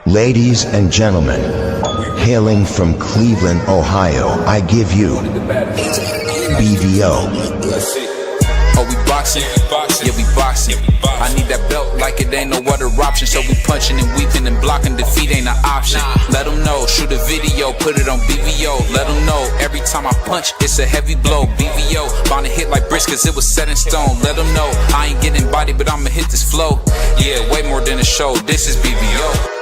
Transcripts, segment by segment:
Ladies and gentlemen, hailing from Cleveland, Ohio, I give you BVO. Oh, we boxing? Yeah, we boxing. I need that belt like it ain't no other option. So we punching and weaving and blocking. Defeat ain't an option. Let them know, shoot a video, put it on BVO. Let them know, every time I punch, it's a heavy blow. BVO, bound to hit like bricks cause it was set in stone. Let them know, I ain't getting body, but I'ma hit this flow. Yeah, way more than a show, this is BVO.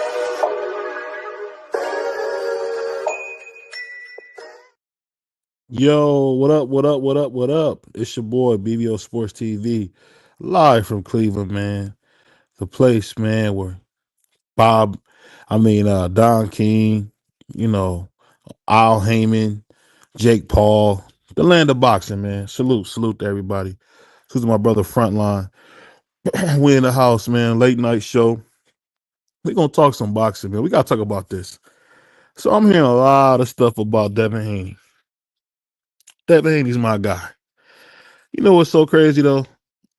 Yo, what up, what up, what up, what up? It's your boy, BBO Sports TV, live from Cleveland, man. The place, man, where Don King, Al Heyman, Jake Paul, the land of boxing, man. Salute to everybody. Salute to my brother Frontline. We in the house, man. Late night show. We gonna talk some boxing, man. We gotta talk about this. So I'm hearing a lot of stuff about Devin Haney. Devin Haney's my guy. You know what's so crazy though?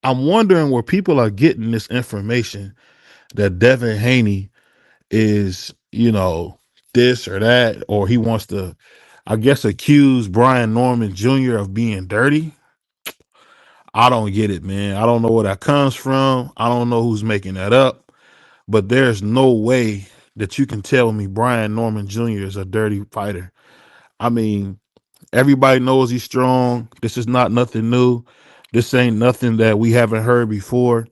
I'm wondering where people are getting this information that Devin Haney is, this or that, or he wants to, I guess, accuse Brian Norman Jr. of being dirty. I don't get it, man. I don't know where that comes from. I don't know who's making that up, but there's no way that you can tell me Brian Norman Jr. is a dirty fighter. I mean, everybody knows he's strong. This is not nothing new. This ain't nothing that we haven't heard before.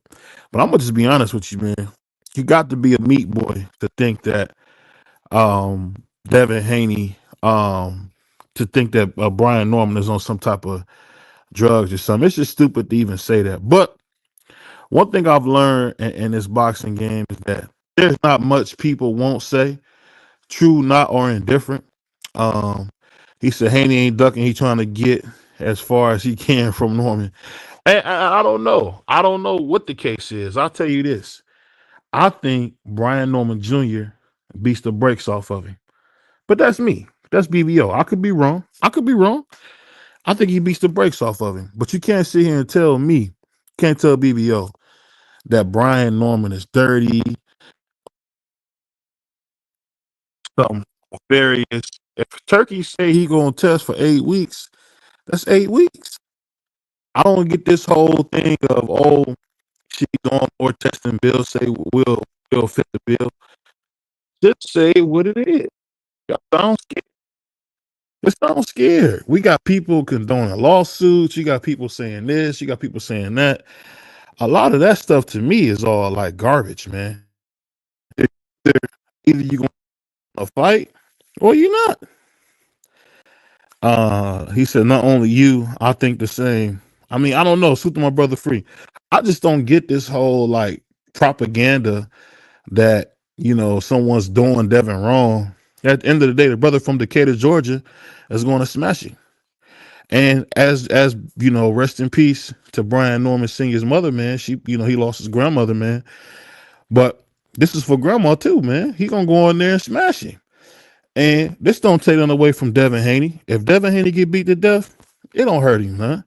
But I'm gonna just be honest with you, man. You got to be a meat boy to think that Devin Haney, to think that Brian Norman is on some type of drugs or something. It's just stupid to even say that. But one thing I've learned in this boxing game is that there's not much people won't say, true, not, or indifferent. Um, he said Haney ain't ducking. He trying to get as far as he can from Norman. And I don't know. I don't know what the case is. I'll tell you this. I think Brian Norman Jr. beats the brakes off of him. But that's me. That's BBO. I could be wrong. I think he beats the brakes off of him. But you can't sit here and tell me, can't tell BBO that Brian Norman is dirty, something nefarious. If Turkey say he gonna test for 8 weeks, that's 8 weeks. I don't get this whole thing of she's doing more testing. Bill say we'll fit the bill. Just say what it is. Y'all sound scared. It sounds scared. We got people condoning lawsuits. You got people saying this. You got people saying that. A lot of that stuff to me is all like garbage, man. Either you going to fight or you're not. He said, not only you, I think the same. I mean, I don't know. Shoot to my brother free. I just don't get this whole like propaganda that, someone's doing Devin wrong. At the end of the day, the brother from Decatur, Georgia is going to smash him. And as rest in peace to Brian Norman Sr.'s mother, man. He lost his grandmother, man. But this is for grandma too, man. He gonna go in there and smash him. And this don't take nothing away from Devin Haney. If Devin Haney get beat to death, it don't hurt him, huh?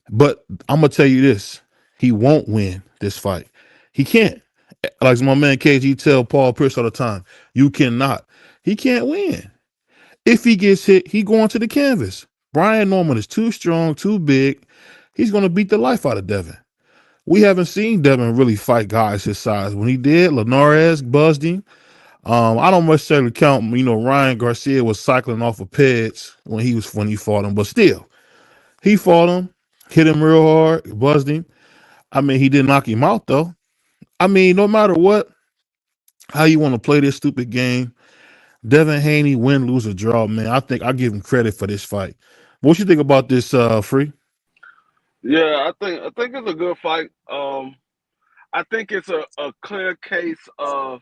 But I'm gonna tell you this: he won't win this fight. He can't. Like my man KG tell Paul Pierce all the time, you cannot. He can't win. If he gets hit, he going to the canvas. Brian Norman is too strong, too big. He's going to beat the life out of Devin. We haven't seen Devin really fight guys his size. When he did, Linares buzzed him. I don't necessarily count, Ryan Garcia was cycling off of pads when he fought him, but still, he fought him, hit him real hard, buzzed him. I mean, he didn't knock him out though. I mean, no matter what, how you want to play this stupid game, Devin Haney, win, lose, or draw, man. I think I give him credit for this fight. What you think about this, Free? Yeah, I think it's a good fight. I think it's a clear case of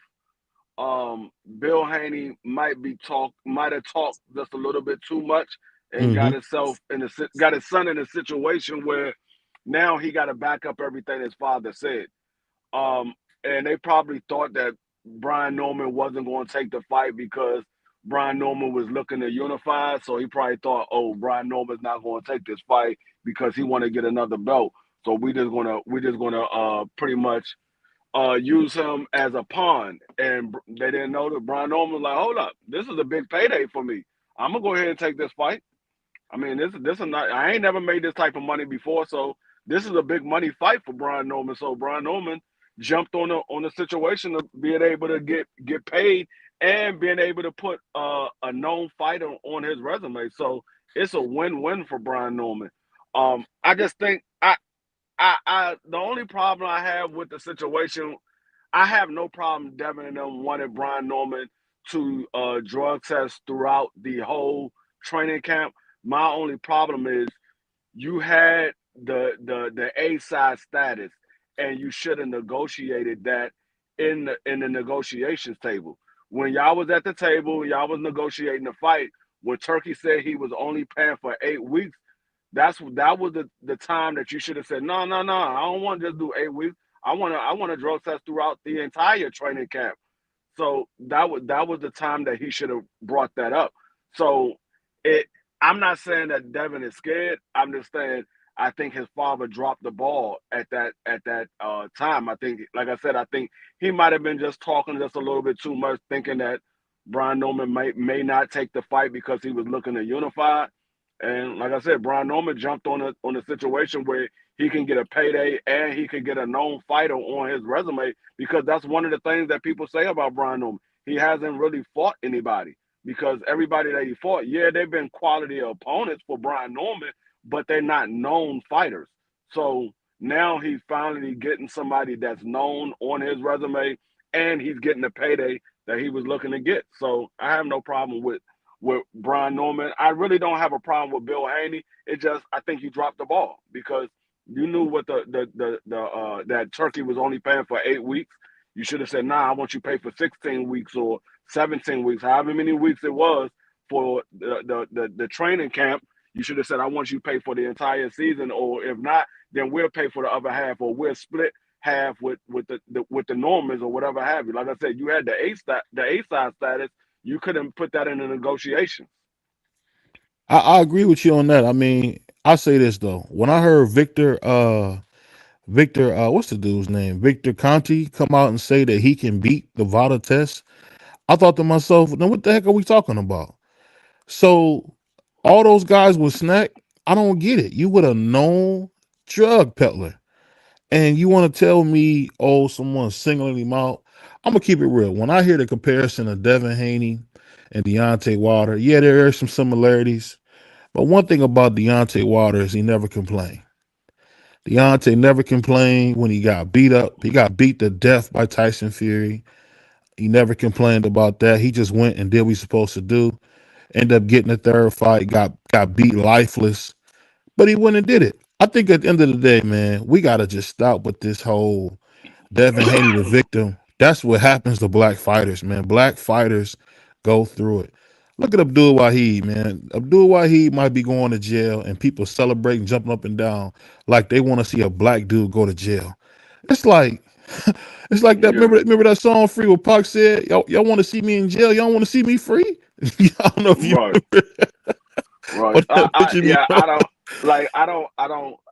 Bill Haney might have talked just a little bit too much and Mm-hmm. got his son in a situation where now he got to back up everything his father said. And they probably thought that Brian Norman wasn't going to take the fight because Brian Norman was looking to unify. So he probably thought, oh, Brian Norman's not going to take this fight because he want to get another belt. So we just gonna pretty much use him as a pawn, and they didn't know that Brian Norman was like, hold up, this is a big payday for me. I'm gonna go ahead and take this fight. I mean, this is not. I ain't never made this type of money before, so this is a big money fight for Brian Norman. So Brian Norman jumped on the situation of being able to get paid and being able to put a known fighter on his resume. So it's a win-win for Brian Norman. I just think the only problem I have with the situation, I have no problem Devin and them wanted Brian Norman to drug test throughout the whole training camp. My only problem is you had the A side status, and you should have negotiated that in the negotiations table. When y'all was at the table, y'all was negotiating the fight. When Turkey said he was only paying for 8 weeks, that was the time that you should have said, no, no, no, I don't want to just do 8 weeks. I want to drug test throughout the entire training camp. So that was the time that he should have brought that up. So it I'm not saying that Devin is scared. I'm just saying I think his father dropped the ball at that time. I think, like I said, I think he might have been just talking just a little bit too much, thinking that Brian Norman may not take the fight because he was looking to unify. And like I said, Brian Norman jumped on a situation where he can get a payday and he can get a known fighter on his resume, because that's one of the things that people say about Brian Norman. He hasn't really fought anybody, because everybody that he fought, yeah, they've been quality opponents for Brian Norman, but they're not known fighters. So now he's finally getting somebody that's known on his resume, and he's getting the payday that he was looking to get. So I have no problem with Brian Norman. I really don't have a problem with Bill Haney. It just, I think you dropped the ball, because you knew what that Turkey was only paying for 8 weeks. You should have said, nah, I want you to pay for 16 weeks or 17 weeks, however many weeks it was for the training camp. You should have said, I want you to pay for the entire season, or if not, then we'll pay for the other half, or we'll split half with the Normans or whatever have you. Like I said, you had the A side status. You couldn't put that in the negotiations. I agree with you on that. I mean, I say this though. When I heard Victor, what's the dude's name? Victor Conti come out and say that he can beat the VADA test. I thought to myself, now what the heck are we talking about? So all those guys with snack, I don't get it. You would have known drug peddler. And you want to tell me, oh, someone's singling him out? I'm gonna keep it real. When I hear the comparison of Devin Haney and Deontay Wilder, yeah, there are some similarities. But one thing about Deontay Wilder is he never complained. Deontay never complained when he got beat up. He got beat to death by Tyson Fury. He never complained about that. He just went and did what he's supposed to do. Ended up getting a third fight, got beat lifeless, but he went and did it. I think at the end of the day, man, we got to just stop with this whole Devin Haney the victim. That's what happens to black fighters, man. Black fighters go through it. Look at Abdul Wahid, man. Abdul Wahid might be going to jail, and people celebrating, jumping up and down like they want to see a black dude go to jail. It's like, it's like that. Yeah, Remember that song "Free" where Pac said, "Y'all want to see me in jail? Y'all want to see me free?" I don't know if you right. remember Right. what that picture me Yeah, on.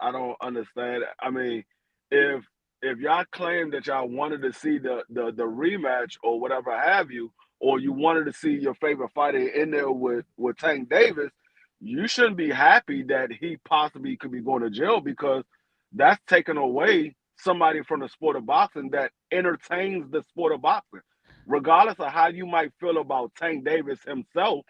I don't understand. I mean, if y'all claim that y'all wanted to see the rematch or whatever have you, or you wanted to see your favorite fighter in there with Tank Davis, you shouldn't be happy that he possibly could be going to jail, because that's taking away somebody from the sport of boxing that entertains the sport of boxing. Regardless of how you might feel about Tank Davis himself,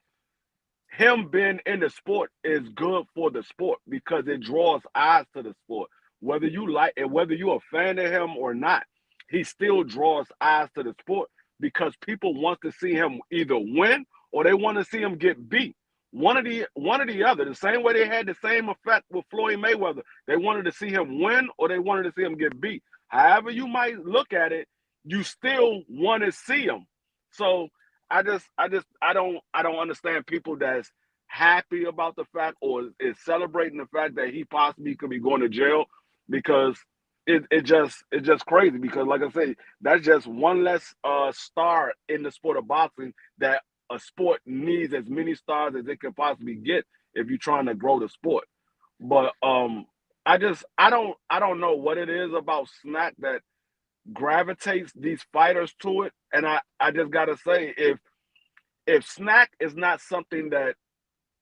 him being in the sport is good for the sport, because it draws eyes to the sport. Whether you like it, whether you're a fan of him or not, he still draws eyes to the sport, because people want to see him either win or they want to see him get beat. One of the other. The same way they had the same effect with Floyd Mayweather. They wanted to see him win or they wanted to see him get beat. However you might look at it, you still want to see him. So I don't understand people that's happy about the fact or is celebrating the fact that he possibly could be going to jail, because it's just crazy, because like I say, that's just one less star in the sport of boxing, that a sport needs as many stars as it can possibly get if you're trying to grow the sport. But I don't know what it is about Snack that gravitates these fighters to it. And I just gotta say, if snack is not something that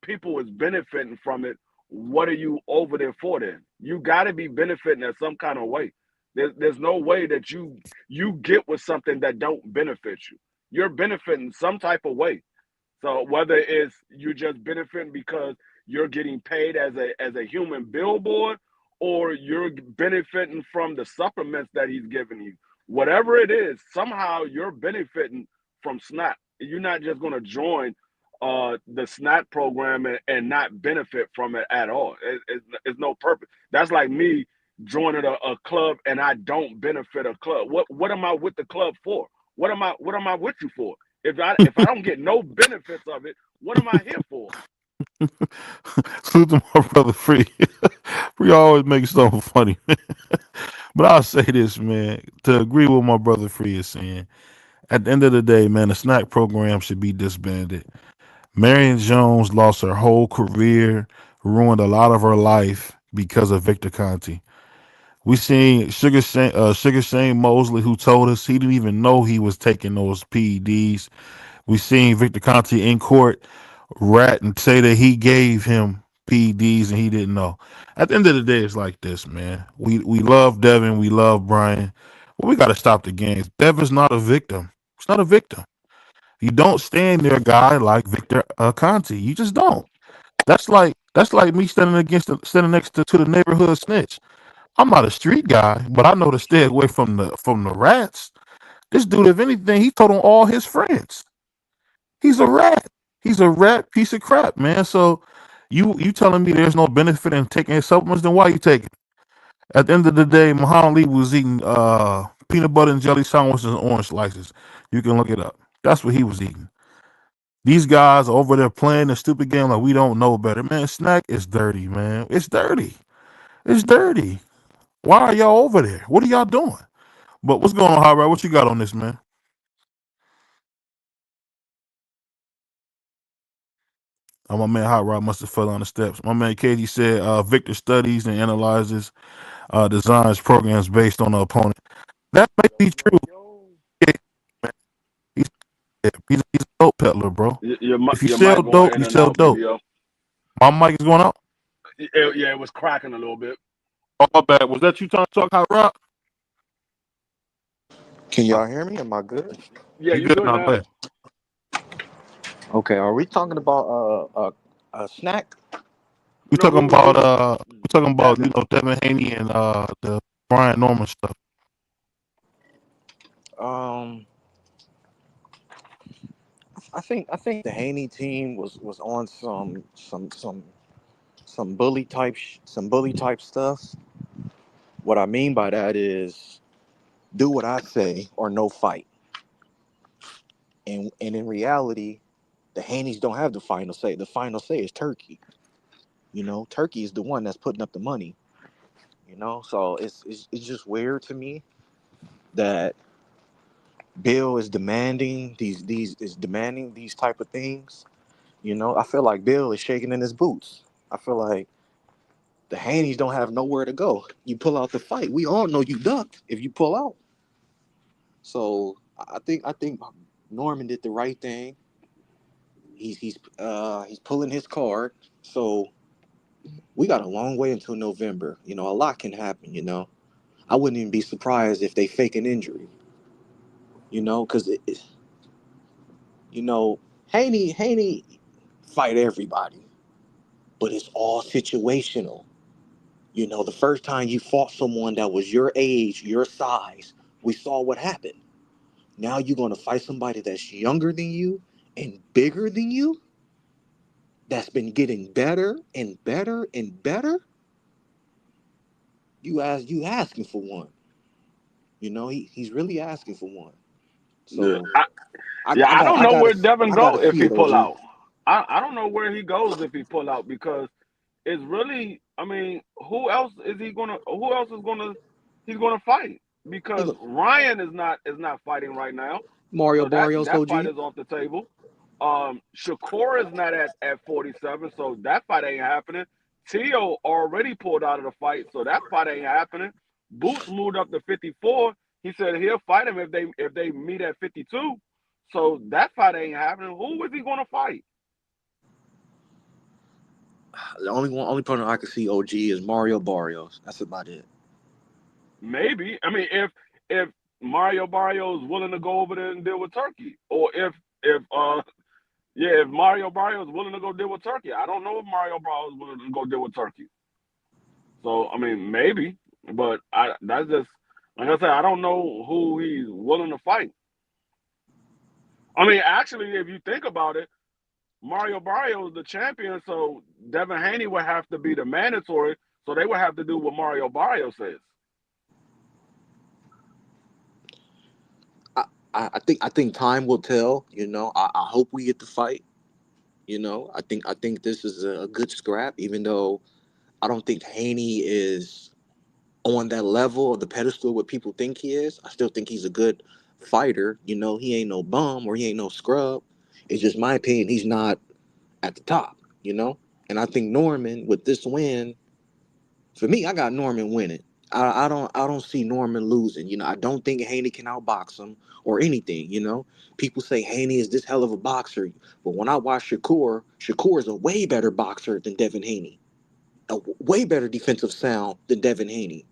people is benefiting from it, what are you over there for then? You got to be benefiting in some kind of way. There's no way that you get with something that don't benefit you. You're benefiting some type of way. So whether it's you just benefiting because you're getting paid as a human billboard, or you're benefiting from the supplements that he's giving you, whatever it is, somehow you're benefiting from Snap. You're not just going to join the Snap program and not benefit from it at all. It's no purpose. That's like me joining a club and I don't benefit a club. What am I with the club for? What am I with you for? If I don't get no benefits of it, what am I here for? Salute to my brother Free. Free always makes something funny. But I'll say this, man, to agree with my brother Free is saying, at the end of the day, man, the snack program should be disbanded. Marion Jones lost her whole career, ruined a lot of her life because of Victor Conti. We seen Sugar Shane Mosley, who told us he didn't even know he was taking those PEDs. We seen Victor Conti in court rat and say that he gave him PEDs and he didn't know. At the end of the day, it's like this, man. We love Devin, we love Brian, but we got to stop the games. Devin's not a victim. It's not a victim. You don't stand near a guy like Victor Conti. You just don't. That's like me standing next to the neighborhood snitch. I'm not a street guy, but I know to stay away from the rats. This dude, if anything, he told on all his friends. He's a rat. He's a rat piece of crap, man. So you telling me there's no benefit in taking his supplements? Then why you taking it? At the end of the day, Muhammad Ali was eating peanut butter and jelly sandwiches and orange slices. You can look it up. That's what he was eating. These guys are over there playing a stupid game like we don't know better. Man, snack is dirty, man. It's dirty. It's dirty. Why are y'all over there? What are y'all doing? But what's going on, Hot Rod? What you got on this, man? Oh, my man Hot Rod must have fell on the steps. My man Katie said Victor studies and analyzes designs programs based on the opponent. That may be true. Yeah, man. He's, he's a dope peddler, bro. Your If you your sell mic going dope, in you and sell out, dope. BBO. My mic is going out. Yeah, it was cracking a little bit. Oh, my bad. Was that you trying to talk, Hot Rod? Can y'all hear me? Am I good? Yeah, You you good good now? Go now. ahead. Okay. Are we talking about a snack? We No, talking about Devin. Devin Haney and the Brian Norman stuff. Um, I think the Haney team was on some bully type stuff. What I mean by that is do what I say or no fight. And in reality, the Haneys don't have the final say. The final say is Turkey. Turkey is the one that's putting up the money. So it's just weird to me that Bill is demanding these type of things. I feel like Bill is shaking in his boots. I feel like the Haney's don't have nowhere to go. You pull out the fight. We all know you ducked if you pull out. So I think Norman did the right thing. He's pulling his card. So we got a long way until November. A lot can happen. I wouldn't even be surprised if they fake an injury. Because you know Haney fight everybody, but it's all situational. The first time you fought someone that was your age, your size, we saw what happened. Now you're going to fight somebody that's younger than you and bigger than you, that's been getting better and better and better. You asking for one. He's really asking for one. Yeah, So I, yeah. I I got don't I know got where to Devin I got go to if see he it, pull OG. out. I don't know where he goes if he pull out because it's really. I mean, Who else is gonna? He's gonna fight He because look Ryan is not fighting right now, Mario so that Barrios, that fight OG. is off the table. Shakur is not at 47, so that fight ain't happening. Tio already pulled out of the fight, so that fight ain't happening. Boots moved up to 54. He said he'll fight him if they meet at 52. So that fight ain't happening. Who is he going to fight? The only person I can see OG is Mario Barrios. That's about it. Maybe. I mean, if Mario Barrios is willing to go over there and deal with Turkey, or if Mario Barrios is willing to go deal with Turkey. I don't know if Mario Barrios is willing to go deal with Turkey. So I mean, maybe, but that's just like I said. I don't know who he's willing to fight. I mean, actually, if you think about it, Mario Barrios is the champion, so Devin Haney would have to be the mandatory. So they would have to do what Mario Barrios says. I think time will tell. You know, I hope we get the fight. You know, I think this is a good scrap, even though I don't think Haney is on that level of the pedestal what people think he is. I still think he's a good fighter. You know, he ain't no bum or he ain't no scrub. It's just my opinion. He's not at the top. You know, and I think Norman with this win, for me, I got Norman winning. I don't see Norman losing. You know, I don't think Haney can outbox him or anything. You know, people say Haney is this hell of a boxer, but when I watch Shakur is a way better boxer than Devin Haney, a way better defensive sound than Devin Haney.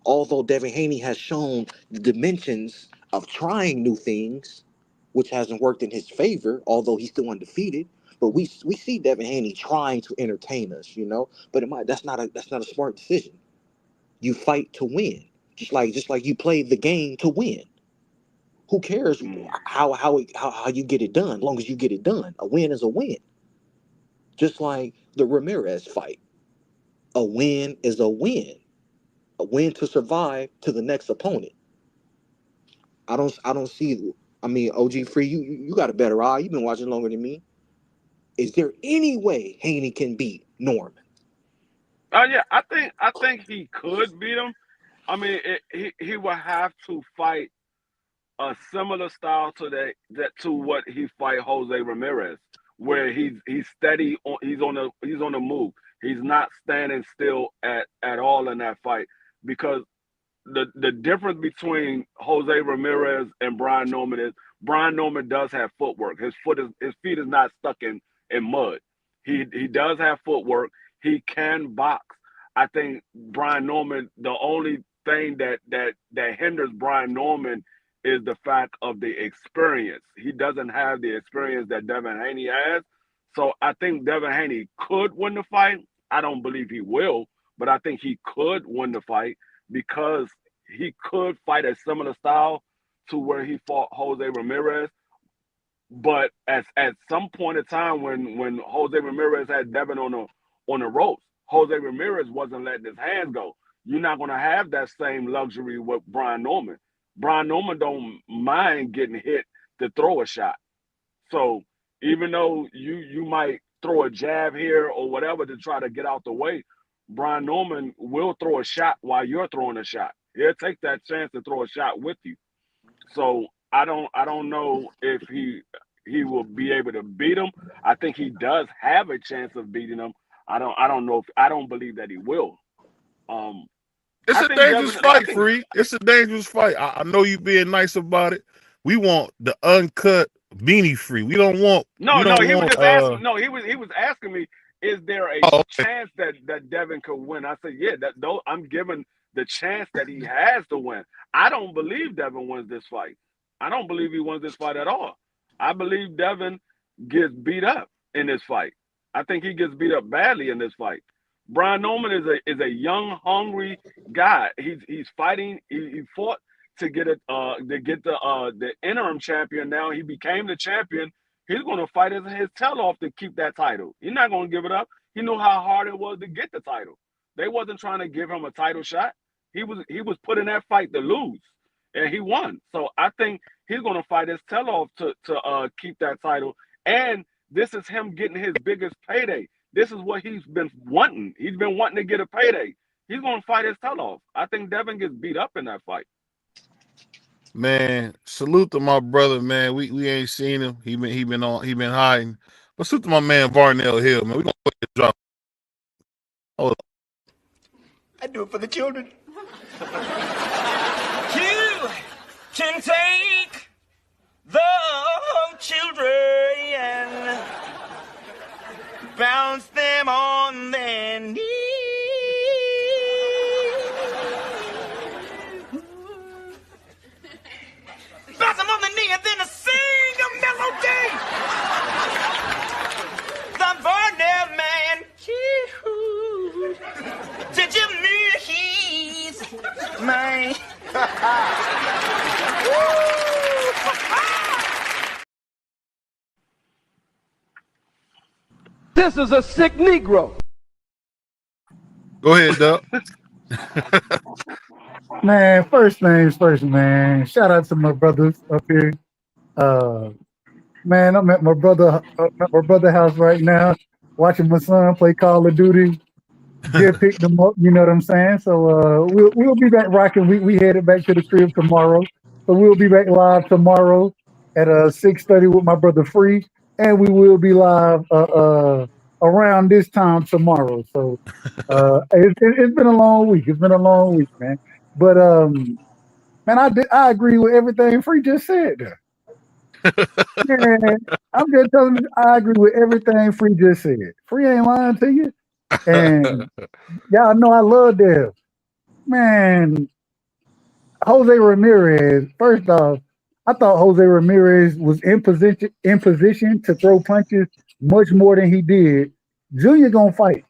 Although Devin Haney has shown the dimensions of trying new things, which hasn't worked in his favor, although he's still undefeated. But we see Devin Haney trying to entertain us, you know. But that's not a smart decision. You fight to win, just like you play the game to win. Who cares how you get it done? As long as you get it done, a win is a win. Just like the Ramirez fight, a win is a win. A win to survive to the next opponent. I don't see. I mean, OG Free, you got a better eye. You've been watching longer than me. Is there any way Haney can beat Norman? Yeah, I think he could beat him. I mean, he would have to fight a similar style to what he fight Jose Ramirez, where he's steady, he's on the move. He's not standing still at all in that fight, because the difference between Jose Ramirez and Brian Norman is Brian Norman does have footwork. His feet is not stuck in mud. He does have footwork. He can box. I think Brian Norman, the only thing that hinders Brian Norman is the fact of the experience. He doesn't have the experience that Devin Haney has. So I think Devin Haney could win the fight. I don't believe he will, but I think he could win the fight because he could fight a similar style to where he fought Jose Ramirez. But at some point in time when Jose Ramirez had Devin on the ropes, Jose Ramirez wasn't letting his hands go. You're not going to have that same luxury with Brian Norman. Brian Norman don't mind getting hit to throw a shot. So even though you might throw a jab here or whatever to try to get out the way, Brian Norman will throw a shot while you're throwing a shot. He'll take that chance to throw a shot with you. So I don't know if he will be able to beat him. I think he does have a chance of beating him. I don't believe that he will. It's a dangerous fight, Free. It's a dangerous fight. I know you being nice about it. We want the uncut Beanie Free. We don't want. He was asking me, is there a chance that Devin could win? I said, yeah. I'm giving the chance that he has to win. I don't believe Devin wins this fight. I don't believe he wins this fight at all. I believe Devin gets beat up in this fight. I think he gets beat up badly in this fight. Brian Norman is a young, hungry guy. He's fighting. He fought to get the interim champion. Now he became the champion. He's going to fight his tail off to keep that title. He's not going to give it up. He knew how hard it was to get the title. They wasn't trying to give him a title shot. He was put in that fight to lose, and he won. So I think he's going to fight his tail off to keep that title. And this is him getting his biggest payday. This is what he's been wanting. He's been wanting to get a payday. He's going to fight his tail off. I think Devin gets beat up in that fight. Man, salute to my brother, man. We ain't seen him. He been hiding. But salute to my man Varnell Hill, man. We gonna put the drop. Hold on. I do it for the children. and take the children and bounce them on their knees. Bounce them on the knee and then sing a melody. The Varnell man, did you meet my? This is a sick Negro. Go ahead, Doug. Man, first things first, man. Shout out to my brothers up here. Man, I'm at my brother house right now, watching my son play Call of Duty. Just picked them up, you know what I'm saying? So we'll be back rocking. We headed back to the crib tomorrow. So we'll be back live tomorrow at 6:30 with my brother Free. And we will be live around this time tomorrow. So it's been a long week. It's been a long week, man. But man, I agree with everything Free just said there. Man, I'm just telling you, I agree with everything Free just said. Free ain't lying to you. And y'all know I love Dev. Man, Jose Ramirez, first off, I thought Jose Ramirez was in position to throw punches much more than he did. Junior gonna fight.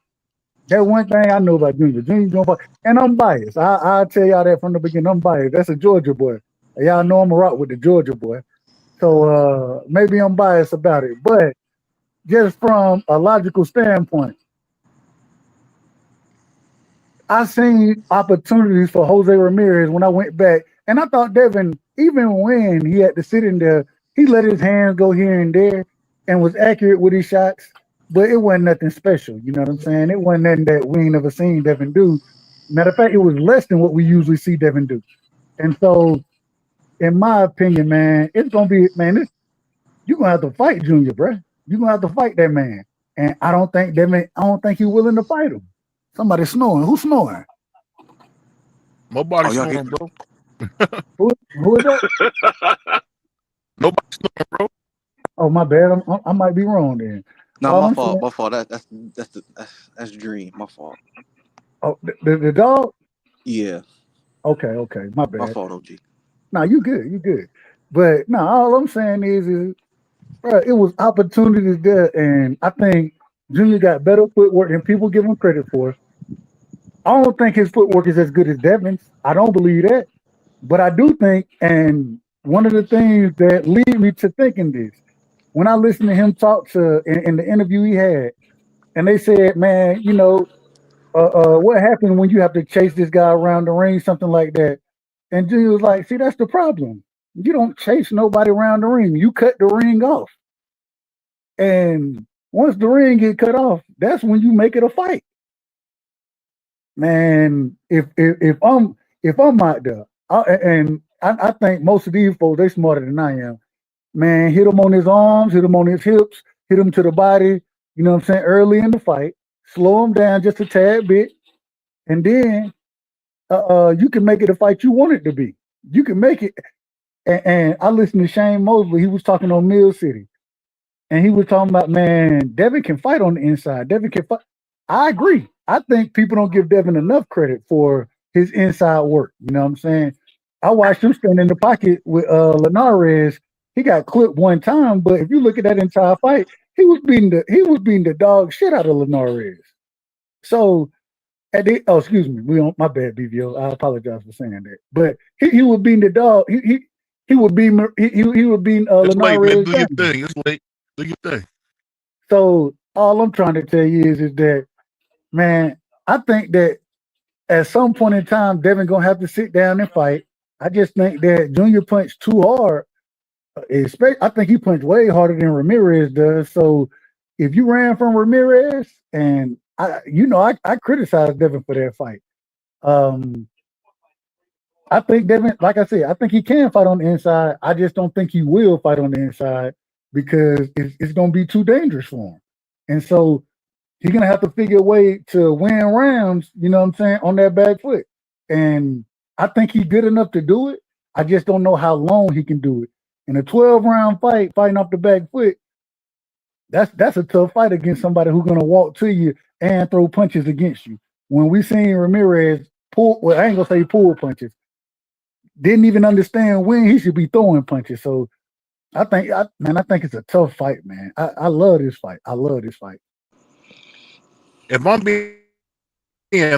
That one thing I know about Junior. Junior's gonna fight. And I'm biased. I'll tell y'all that from the beginning. I'm biased. That's a Georgia boy. Y'all know I'm a rock with the Georgia boy. So maybe I'm biased about it. But just from a logical standpoint, I seen opportunities for Jose Ramirez when I went back. And I thought Devin, even when he had to sit in there, he let his hands go here and there and was accurate with his shots. But it wasn't nothing special. You know what I'm saying? It wasn't nothing that we ain't never seen Devin do. Matter of fact, it was less than what we usually see Devin do. And so, in my opinion, man, it's gonna be, man, you're gonna have to fight Junior, bro. You're gonna have to fight that man. And I don't think he's willing to fight him. Somebody snoring. Who's snoring? Nobody's snoring, bro. Who is that? Nobody's snoring, bro. Oh, my bad. I might be wrong then. No, my fault. My fault. That's Dream. My fault. Oh, the dog? Yeah. Okay. My bad. My fault, OG. No, you good. You good. But no, all I'm saying is bro, it was opportunities there, and I think Junior got better footwork than people give him credit for. I don't think his footwork is as good as Devin's. I don't believe that. But I do think, and one of the things that lead me to thinking this, when I listened to him talk in the interview he had, and they said, man, you know, what happened when you have to chase this guy around the ring, something like that. And Junior was like, see, that's the problem. You don't chase nobody around the ring. You cut the ring off. And once the ring get cut off, that's when you make it a fight. Man, if I'm out there, I think most of these folks, they smarter than I am. Man, hit him on his arms, hit him on his hips, hit him to the body, you know what I'm saying, early in the fight, slow him down just a tad bit, and then you can make it a fight you want it to be. You can make it. And I listened to Shane Mosley. He was talking on Mill City. And he was talking about, man, Devin can fight on the inside. Devin can fight. I agree. I think people don't give Devin enough credit for his inside work. You know what I'm saying? I watched him stand in the pocket with Linares. He got clipped one time, but if you look at that entire fight, he was beating the dog shit out of Linares. So excuse me, my bad, BVO. I apologize for saying that. But he was beating the dog. He would be Linares. Do your thing. It's late. Do your thing. So all I'm trying to tell you is that, man, I think that at some point in time, Devin gonna have to sit down and fight. I just think that Junior punched too hard. I think he punched way harder than Ramirez does. So if you ran from Ramirez, and I criticized Devin for that fight. I think Devin, like I said, I think he can fight on the inside. I just don't think he will fight on the inside because it's going to be too dangerous for him. And so he's going to have to figure a way to win rounds, you know what I'm saying, on that back foot. And I think he's good enough to do it. I just don't know how long he can do it. In a 12-round fight, fighting off the back foot, that's a tough fight against somebody who's gonna walk to you and throw punches against you. When we seen Ramirez pull, well, I ain't gonna say pull punches, didn't even understand when he should be throwing punches. So I think it's a tough fight, man. I love this fight. I love this fight. If I'm being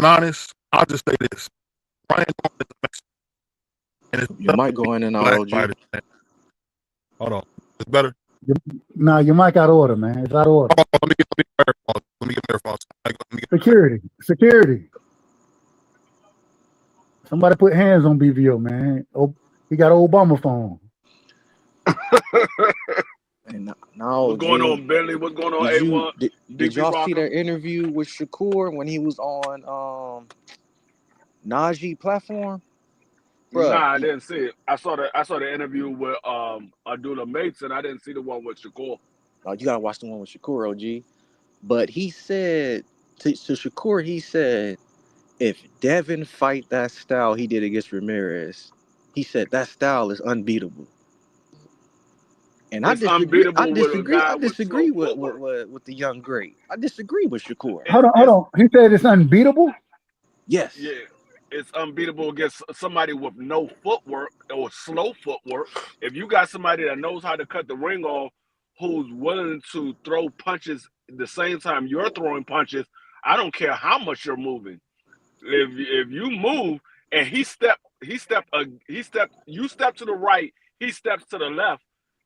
honest, I'll just say this: Brian Norman is the best, and it's You might go in and out, black OG. fighter. Hold on, it's better. Nah, your mic out of order, man. It's out of order. Oh, let me get AirPods. Let me get AirPods. Let me get Security. Somebody put hands on BVO, man. Oh, he got an Obama phone. And now, What's going G, on, Bentley? What's going on, did you A1? did, Big did B y'all see Rocker? that interview with Shakur when he was on Najee platform? Nah, Bruh, I didn't see it. I saw the interview with Abdullah Mates, and I didn't see the one with Shakur. you gotta watch the one with Shakur, OG. But he said to Shakur, he said, if Devin fight that style he did against Ramirez, he said that style is unbeatable. And I It's disagree. I unbeatable with a disagree. I guy with slow disagree with footwork. with the young great. I disagree with Shakur. Hold It's on. He said it's unbeatable. Yes. yeah, it's unbeatable against somebody with no footwork or slow footwork. If you got somebody that knows how to cut the ring off, who's willing to throw punches at the same time you're throwing punches, I don't care how much you're moving. If you move and you step to the right, he steps to the left,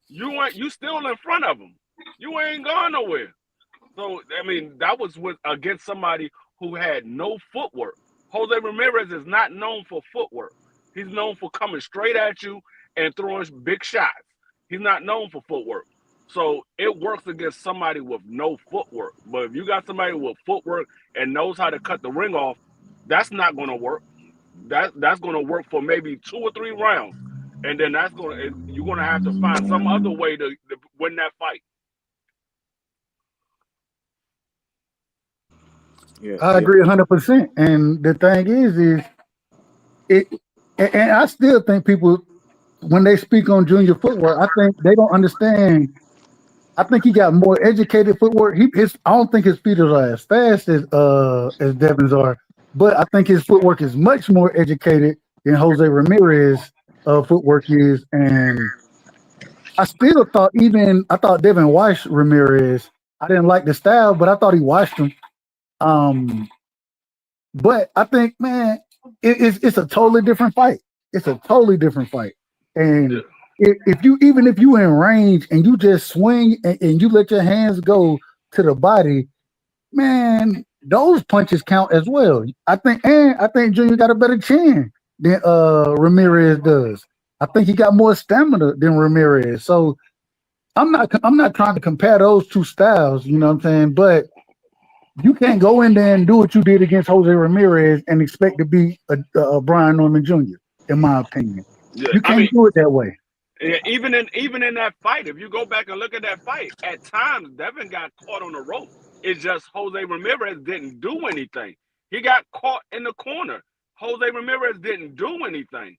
you still in front of him. You ain't gone nowhere. So I mean, that was against somebody who had no footwork. Jose Ramirez is not known for footwork. He's known for coming straight at you and throwing big shots. He's not known for footwork. So it works against somebody with no footwork. But if you got somebody with footwork and knows how to cut the ring off, that's not going to work. That's going to work for maybe 2 or 3 rounds, and then you're going to have to find some other way to win that fight. Yeah. I Yeah. agree 100%. And the thing is it, and I still think people when they speak on Junior footwork, I think they don't understand. I think he got more educated footwork. I don't think his feet are as fast as Devin's are, but I think his footwork is much more educated than Jose Ramirez footwork is. And I thought Devin watched Ramirez. I didn't like the style, but I thought he watched him. Um, but I think, man, it's a totally different fight. It's a totally different fight. Yeah. And if you in range and you just swing and you let your hands go to the body, man, those punches count as well. I think Junior got a better chin than Ramirez does. I think he got more stamina than Ramirez. So I'm not trying to compare those two styles, you know what I'm saying? But you can't go in there and do what you did against Jose Ramirez and expect to be a Brian Norman Jr. In my opinion, Yeah. you I can't mean, do it that way. yeah, even in that fight, if you go back and look at that fight, at times Devin got caught on the rope. It's just Jose Ramirez didn't do anything. He got caught in the corner. Jose Ramirez didn't do anything.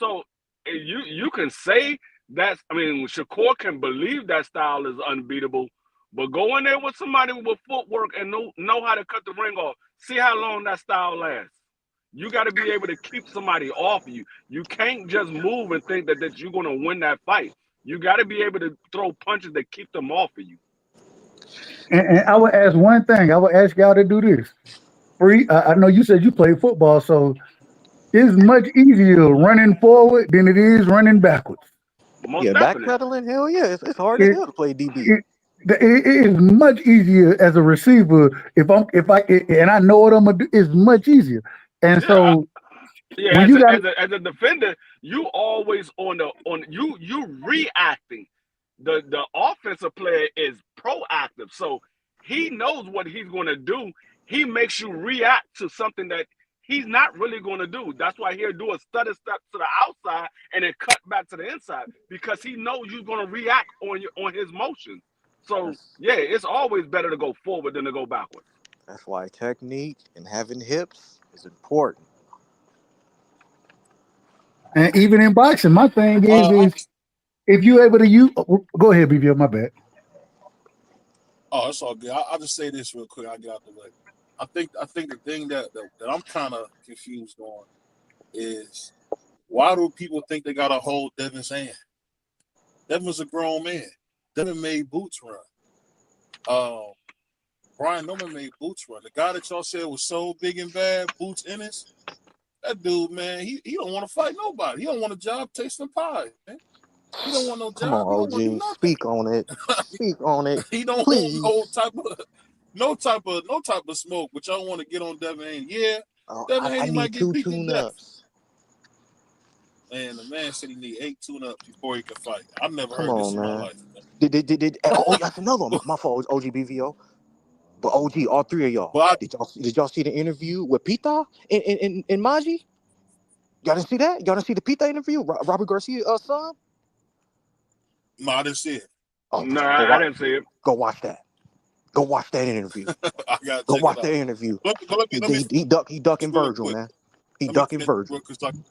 So you can say that's. I mean, Shakur can believe that style is unbeatable, but go in there with somebody with footwork and know how to cut the ring off. See how long that style lasts. You got to be able to keep somebody off you. You can't just move and think that you're going to win that fight. You got to be able to throw punches that keep them off of you. And I would ask one thing. I would ask y'all to do this. Free. I know you said you play football, so it's much easier running forward than it is running backwards. Most Yeah. definitely. Backpedaling. Hell yeah. It's hard as It, hell to play DB. it, it is much easier as a receiver if I and I know what I'm gonna do. It's much easier. And Yeah, so yeah. when As you got as a defender, you always on you reacting. The offensive player is proactive, so he knows what he's going to do. He makes you react to something that he's not really going to do. That's why he'll do a stutter step to the outside and then cut back to the inside because he knows you're going to react on his motion. So That's yeah, it's always better to go forward than to go backwards. that's why technique and having hips is important. And even in boxing, my thing I, is if you able to use, go ahead, BVO, my bad. oh, it's all good. I'll just say this real quick. I'll get out the way. I think the thing that I'm kind of confused on is why do people think they got to hold Devin's hand? Devin was a grown man. Devin made Boots run. Um, Brian Norman made Boots run. The guy that y'all said was so big and bad, Boots Ennis, that dude, man, he don't want to fight nobody. He don't want a job tasting pie, man. He don't want no Come on, job. He don't want to do OG. nothing. Speak on it. Speak on it. He don't want Please. no type of smoke. But y'all want to get on Devin Haney. Yeah, Oh, Devin I Haney might need get 2 beat to death. tune-ups. And the man said he need 8 tune-ups before he can fight. I've never Come heard this on, in my man. life. Oh, that's another one. My fault, OG BVO. But OG, all three of y'all. But Did y'all see the interview with Pita and Maji? Y'all didn't see that? Y'all didn't see the Pita interview? Robert Garcia's son? I didn't see it. Oh, No, go I didn't see it. watch that. Go watch that interview. I gotta Go check watch it that out. interview. But let me He ducking real Virgil, quick. man. He Let me ducking finish Virgil. real quick so I can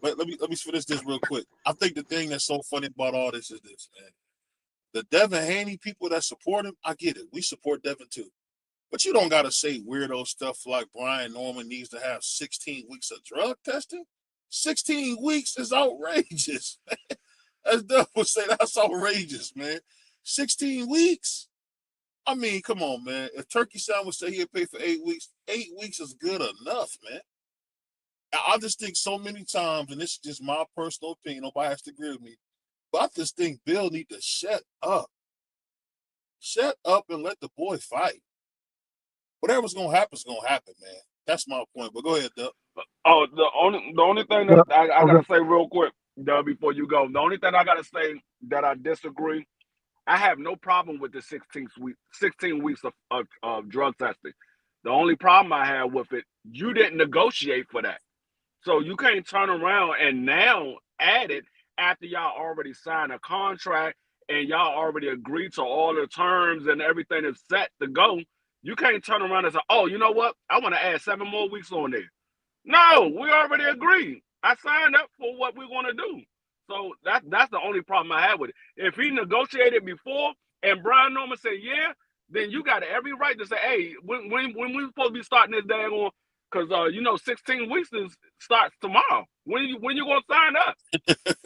let me finish this real quick. I think the thing that's so funny about all this is this, man. The Devin Haney people that support him, I get it. We support Devin too. But you don't gotta say weirdo stuff like Brian Norman needs to have 16 weeks of drug testing. 16 weeks is outrageous. As Devin would say, that's outrageous, man. 16 weeks? I mean, come on, man. If Turkey Sound would say he'd pay for 8 weeks, 8 weeks is good enough, man. I just think so many times, and this is just my personal opinion, nobody has to agree with me, but I just think Bill need to shut up. Shut up and let the boy fight. Whatever's gonna happen is gonna happen, man. That's my point. But go ahead, Doug. Oh, the only thing Yeah, that I okay. gotta say real quick, Doug, before you go, the only thing I gotta say that I disagree, I have no problem with the 16 weeks of drug testing. The only problem I have with it, you didn't negotiate for that. So you can't turn around and now add it after y'all already signed a contract and y'all already agreed to all the terms and everything is set to go. You can't turn around and say, "Oh, you know what? I want to add 7 more weeks on there." No, we already agreed. I signed up for what we're going to do. So that's the only problem I have with it. If he negotiated before and Brian Norman said yeah, then you got every right to say, hey, when we supposed to be starting this day on, because 16 weeks starts tomorrow. When you gonna sign up?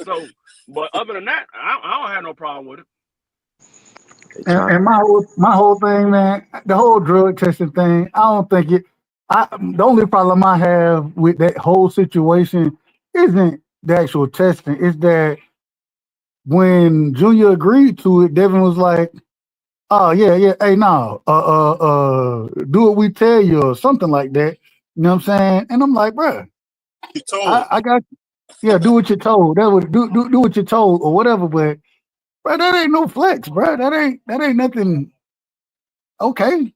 So, but other than that, I don't have no problem with it. And my whole thing, man, the whole drug testing thing, I don't think it. The only problem I have with that whole situation isn't the actual testing. It's that when Junior agreed to it, Devin was like, "Oh yeah, yeah, hey, no, do what we tell you or something like that." You know what I'm saying? And I'm like, bruh, You told. I got yeah, do what you're told. That would do what you're told or whatever. But bro, that ain't no flex, bro. That ain't nothing. Okay,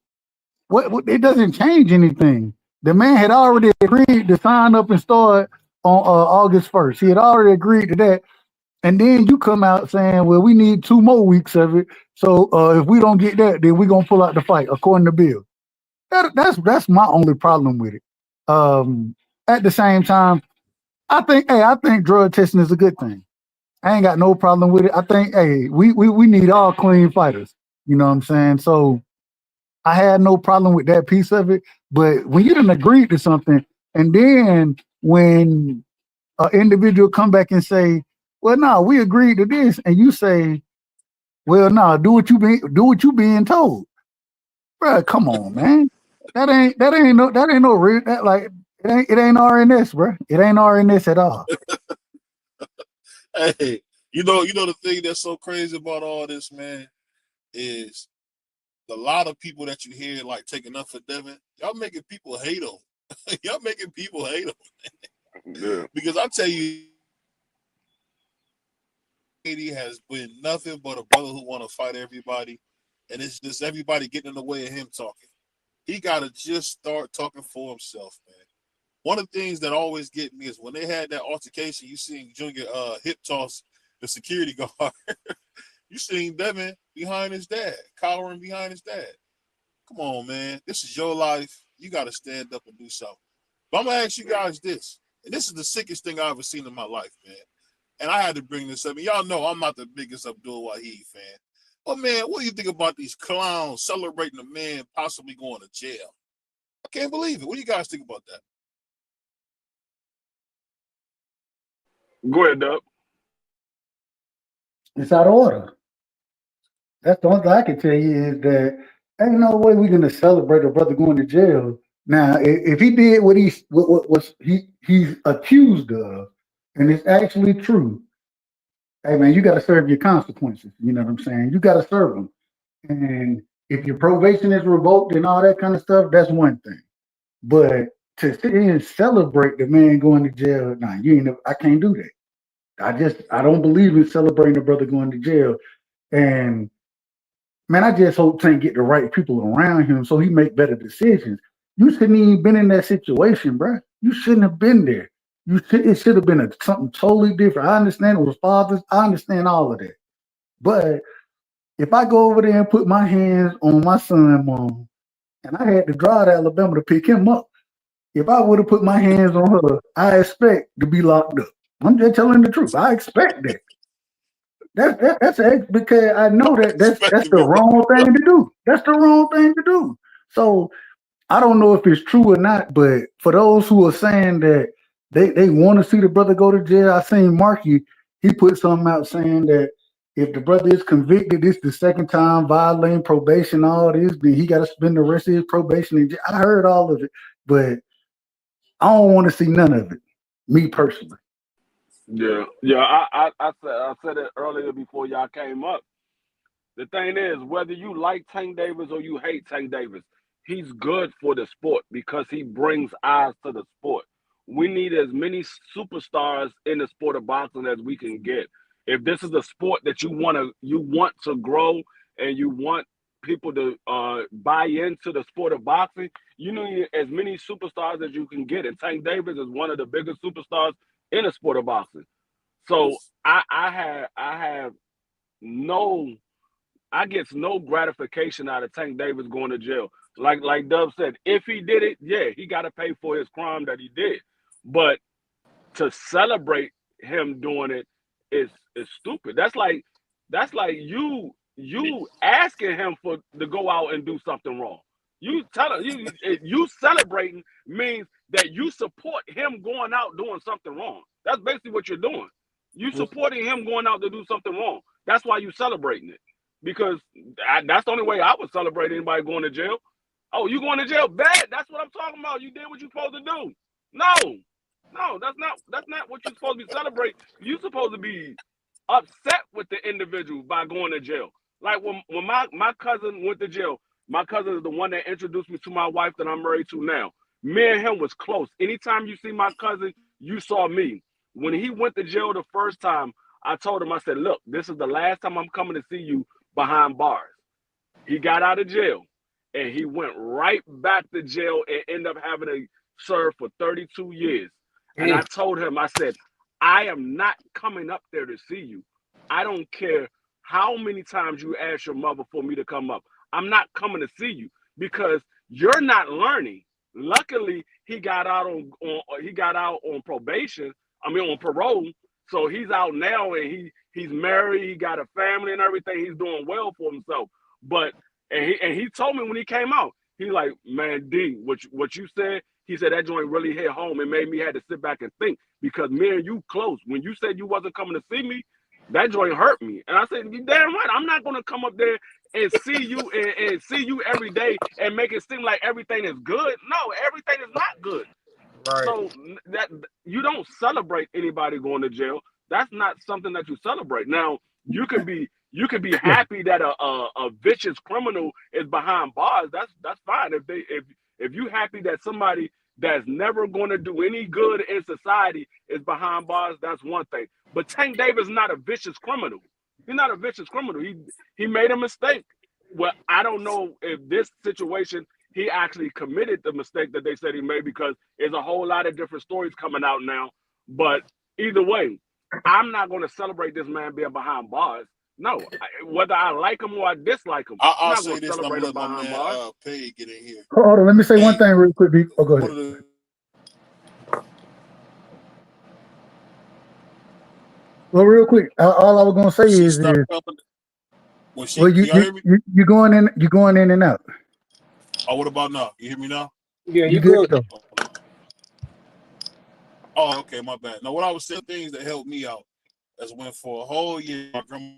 what it doesn't change anything. The man had already agreed to sign up and start on August 1st. He had already agreed to that. And then you come out saying, well, we need 2 more weeks of it. So if we don't get that, then we're gonna pull out the fight, according to Bill. That's my only problem with it. At the same time, I think drug testing is a good thing. I ain't got no problem with it. I think, hey, we need all clean fighters. You know what I'm saying? So I had no problem with that piece of it. But when you didn't agree to something, and then when an individual come back and say, "Well, no, we agreed to this," and you say, "Well, no, do what you being told," bro. Come on, man. That ain't no real that like it ain't RNS, bro. It ain't RNS at all. Hey, you know the thing that's so crazy about all this, man, is a lot of people that you hear like taking up for Devin, y'all making people hate him. Y'all making people hate him. Yeah. Because I tell you, he has been nothing but a brother who want to fight everybody, and it's just everybody getting in the way of him talking. He got to just start talking for himself, man. One of the things that always get me is when they had that altercation, you seen Junior hip toss the security guard. You seen Devin behind his dad, cowering behind his dad. Come on, man. This is your life. You got to stand up and do something. But I'm going to ask you guys this. And this is the sickest thing I've ever seen in my life, man. And I had to bring this up. And y'all know I'm not the biggest Abdul Wahid fan. But, man, what do you think about these clowns celebrating a man possibly going to jail? I can't believe it. What do you guys think about that? Go ahead, Dub. It's out of order. That's the only thing I can tell you is that ain't no way we're gonna celebrate a brother going to jail. Now, if he did what he's accused of, and it's actually true, hey man, you got to serve your consequences. You know what I'm saying? You got to serve them. And if your probation is revoked and all that kind of stuff, that's one thing. But to sit here and celebrate the man going to jail, nah, you ain't. I can't do that. I don't believe in celebrating a brother going to jail. And man, I just hope Tank get the right people around him so he make better decisions. You shouldn't even been in that situation, bro. You shouldn't have been there. It should have been something totally different. I understand it was fathers. I understand all of that. But if I go over there and put my hands on my son, mom, and I had to drive to Alabama to pick him up, if I would have put my hands on her, I expect to be locked up. I'm just telling the truth. I expect that. That's because I know that's the wrong thing to do. That's the wrong thing to do. So I don't know if it's true or not, but for those who are saying that they want to see the brother go to jail, I seen Marky, he put something out saying that if the brother is convicted, it's the second time violating probation, all this, then he got to spend the rest of his probation in jail. I heard all of it, but I don't want to see none of it, me personally. Yeah. I said it earlier before y'all came up. The thing is, whether you like Tank Davis or you hate Tank Davis, he's good for the sport because he brings eyes to the sport. We need as many superstars in the sport of boxing as we can get. If this is a sport that you want to grow and you want people to buy into the sport of boxing, you need as many superstars as you can get. And Tank Davis is one of the biggest superstars in the sport of boxing. So I get no gratification out of Tank Davis going to jail. Like Dub said, if he did it, yeah, he got to pay for his crime that he did. But to celebrate him doing it is stupid. That's like you asking him to go out and do something wrong. You celebrating means that you support him going out doing something wrong. That's basically what you're doing. You supporting him going out to do something wrong. That's why you celebrating it. Because that's the only way I would celebrate anybody going to jail. Oh, you going to jail? Bad. That's what I'm talking about. You did what you're supposed to do. No, that's not what you're supposed to be celebrating. You're supposed to be upset with the individual by going to jail. Like when my cousin went to jail, my cousin is the one that introduced me to my wife that I'm married to now. Me and him was close. Anytime you see my cousin, you saw me. When he went to jail the first time, I told him, I said, look, this is the last time I'm coming to see you behind bars. He got out of jail and he went right back to jail and ended up having to serve for 32 years. And I told him, I said, I am not coming up there to see you. I don't care how many times you ask your mother for me to come up. I'm not coming to see you because you're not learning. Luckily, he got out on probation. On parole. So he's out now and he's married. He got a family and everything. He's doing well for himself. But he told me when he came out, he like, man, D, what you said. He said that joint really hit home and made me had to sit back and think because me and you close. When you said you wasn't coming to see me, that joint hurt me. And I said, you damn right. I'm not gonna come up there and see you and see you every day and make it seem like everything is good. No, everything is not good. Right. So that you don't celebrate anybody going to jail. That's not something that you celebrate. Now you can be happy that a vicious criminal is behind bars. That's fine. If you happy that somebody that's never going to do any good in society is behind bars, that's one thing. But Tank Davis is not a vicious criminal. He's not a vicious criminal. He made a mistake. Well, I don't know if this situation he actually committed the mistake that they said he made because there's a whole lot of different stories coming out now. But either way, I'm not going to celebrate this man being behind bars. No, whether I like him or I dislike him, I'm not going to celebrate him behind bars. Pay get in here. Hold on, let me say one thing real quick. Oh, go ahead. Well, real quick, all I was gonna say She is, started coming. When well, she, can y'all hear me? you going in and out. Oh, what about now? You hear me now? Yeah, You you good good. though? Oh, okay, my bad. Now, what I was saying, things that helped me out is when for a whole year, my grandma.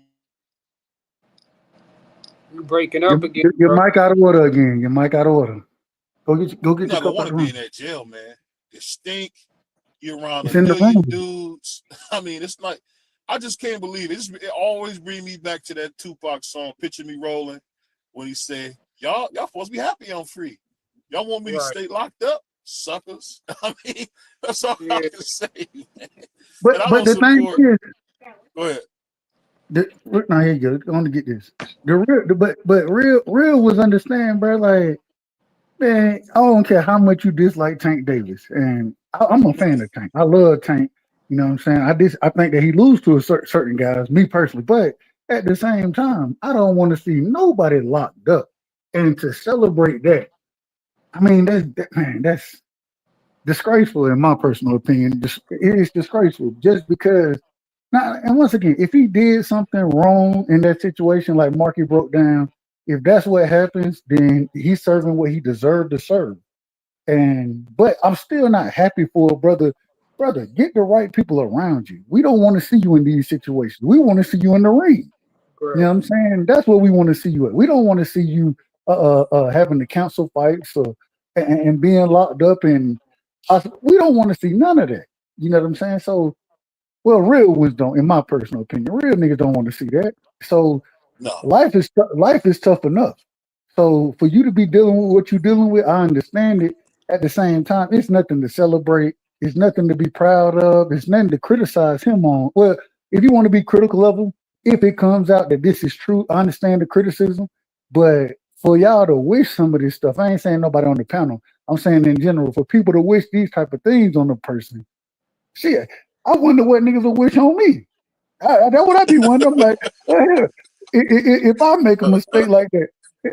You breaking up again, Your bro. mic out of order again. Your mic out of order. Go You're get your not gonna cup out want of to the be in room. that jail, man. It stink. You're around It's a in the million room. dudes. I mean, it's like I just can't believe it. It always brings me back to that Tupac song, "Picture Me Rolling," when he said, "Y'all supposed to be happy I'm free. Y'all want me to Right. stay locked up, suckers." I mean, that's all I Yeah. can say, man. And I But don't the thing support. is, Go ahead. now here you go. I want to get this. But real was understand, bro. Like, man, I don't care how much you dislike Tank Davis, and I'm a fan of Tank. I love Tank. You know what I'm saying? I think that he lose to a certain guys, me personally. But at the same time, I don't want to see nobody locked up. And to celebrate that, I mean, that's disgraceful in my personal opinion. It is disgraceful just because. Now, and once again, if he did something wrong in that situation, like Marky broke down, if that's what happens, then he's serving what he deserved to serve. And but I'm still not happy for a brother. Brother, get the right people around you. We don't want to see you in these situations. We want to see you in the ring. You know Correct. what I'm saying? That's what we want to see you at. We don't want to see you having the council fights or and being locked up. And we don't want to see none of that. You know what I'm saying? So, well, real ones don't, in my personal opinion. Real niggas don't want to see that. So No, life is tough enough. So for you to be dealing with what you're dealing with, I understand it. At the same time, it's nothing to celebrate. It's nothing to be proud of. It's nothing to criticize him on. Well, if you want to be critical of him, if it comes out that this is true, I understand the criticism. But for y'all to wish some of this stuff, I ain't saying nobody on the panel. I'm saying in general, for people to wish these type of things on a person, shit, I wonder what niggas will wish on me. That's what I be wondering. I'm like, hell, if I make a mistake like that,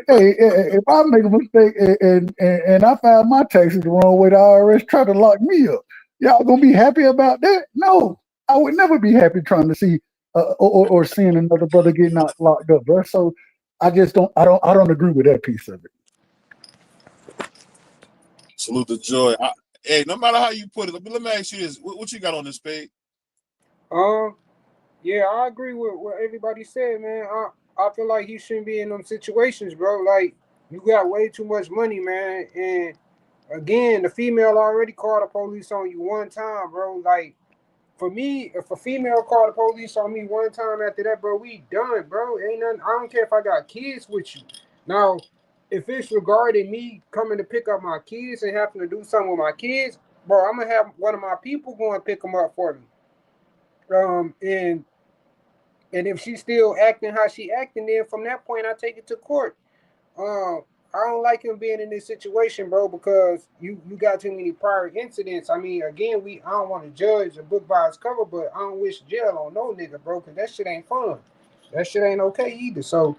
if I make a mistake and I file my taxes the wrong way, the IRS try to lock me up, y'all gonna be happy about that? No, I would never be happy trying to see or seeing another brother getting out locked up, bro. So I just don't, I don't agree with that piece of it. salute the joy. Hey, no matter how you put it, let me ask you this: what you got on this page? Um. Yeah, I agree with what everybody said, man. I feel like he shouldn't be in them situations, bro. Like you got way too much money, man. And again, the female already called the police on you one time, bro. Like for me, if a female called the police on me one time after that, bro, we done, bro. Ain't nothing. I don't care if I got kids with you. Now, if it's regarding me coming to pick up my kids and having to do something with my kids, bro, I'm gonna have one of my people go and pick them up for me. And if she's still acting how she acting, then from that point I take it to court. Um, I don't like him being in this situation, bro, because you got too many prior incidents. I mean, again, I don't want to judge a book by its cover, but I don't wish jail on no nigga, bro, because that shit ain't fun. That shit ain't okay either. So,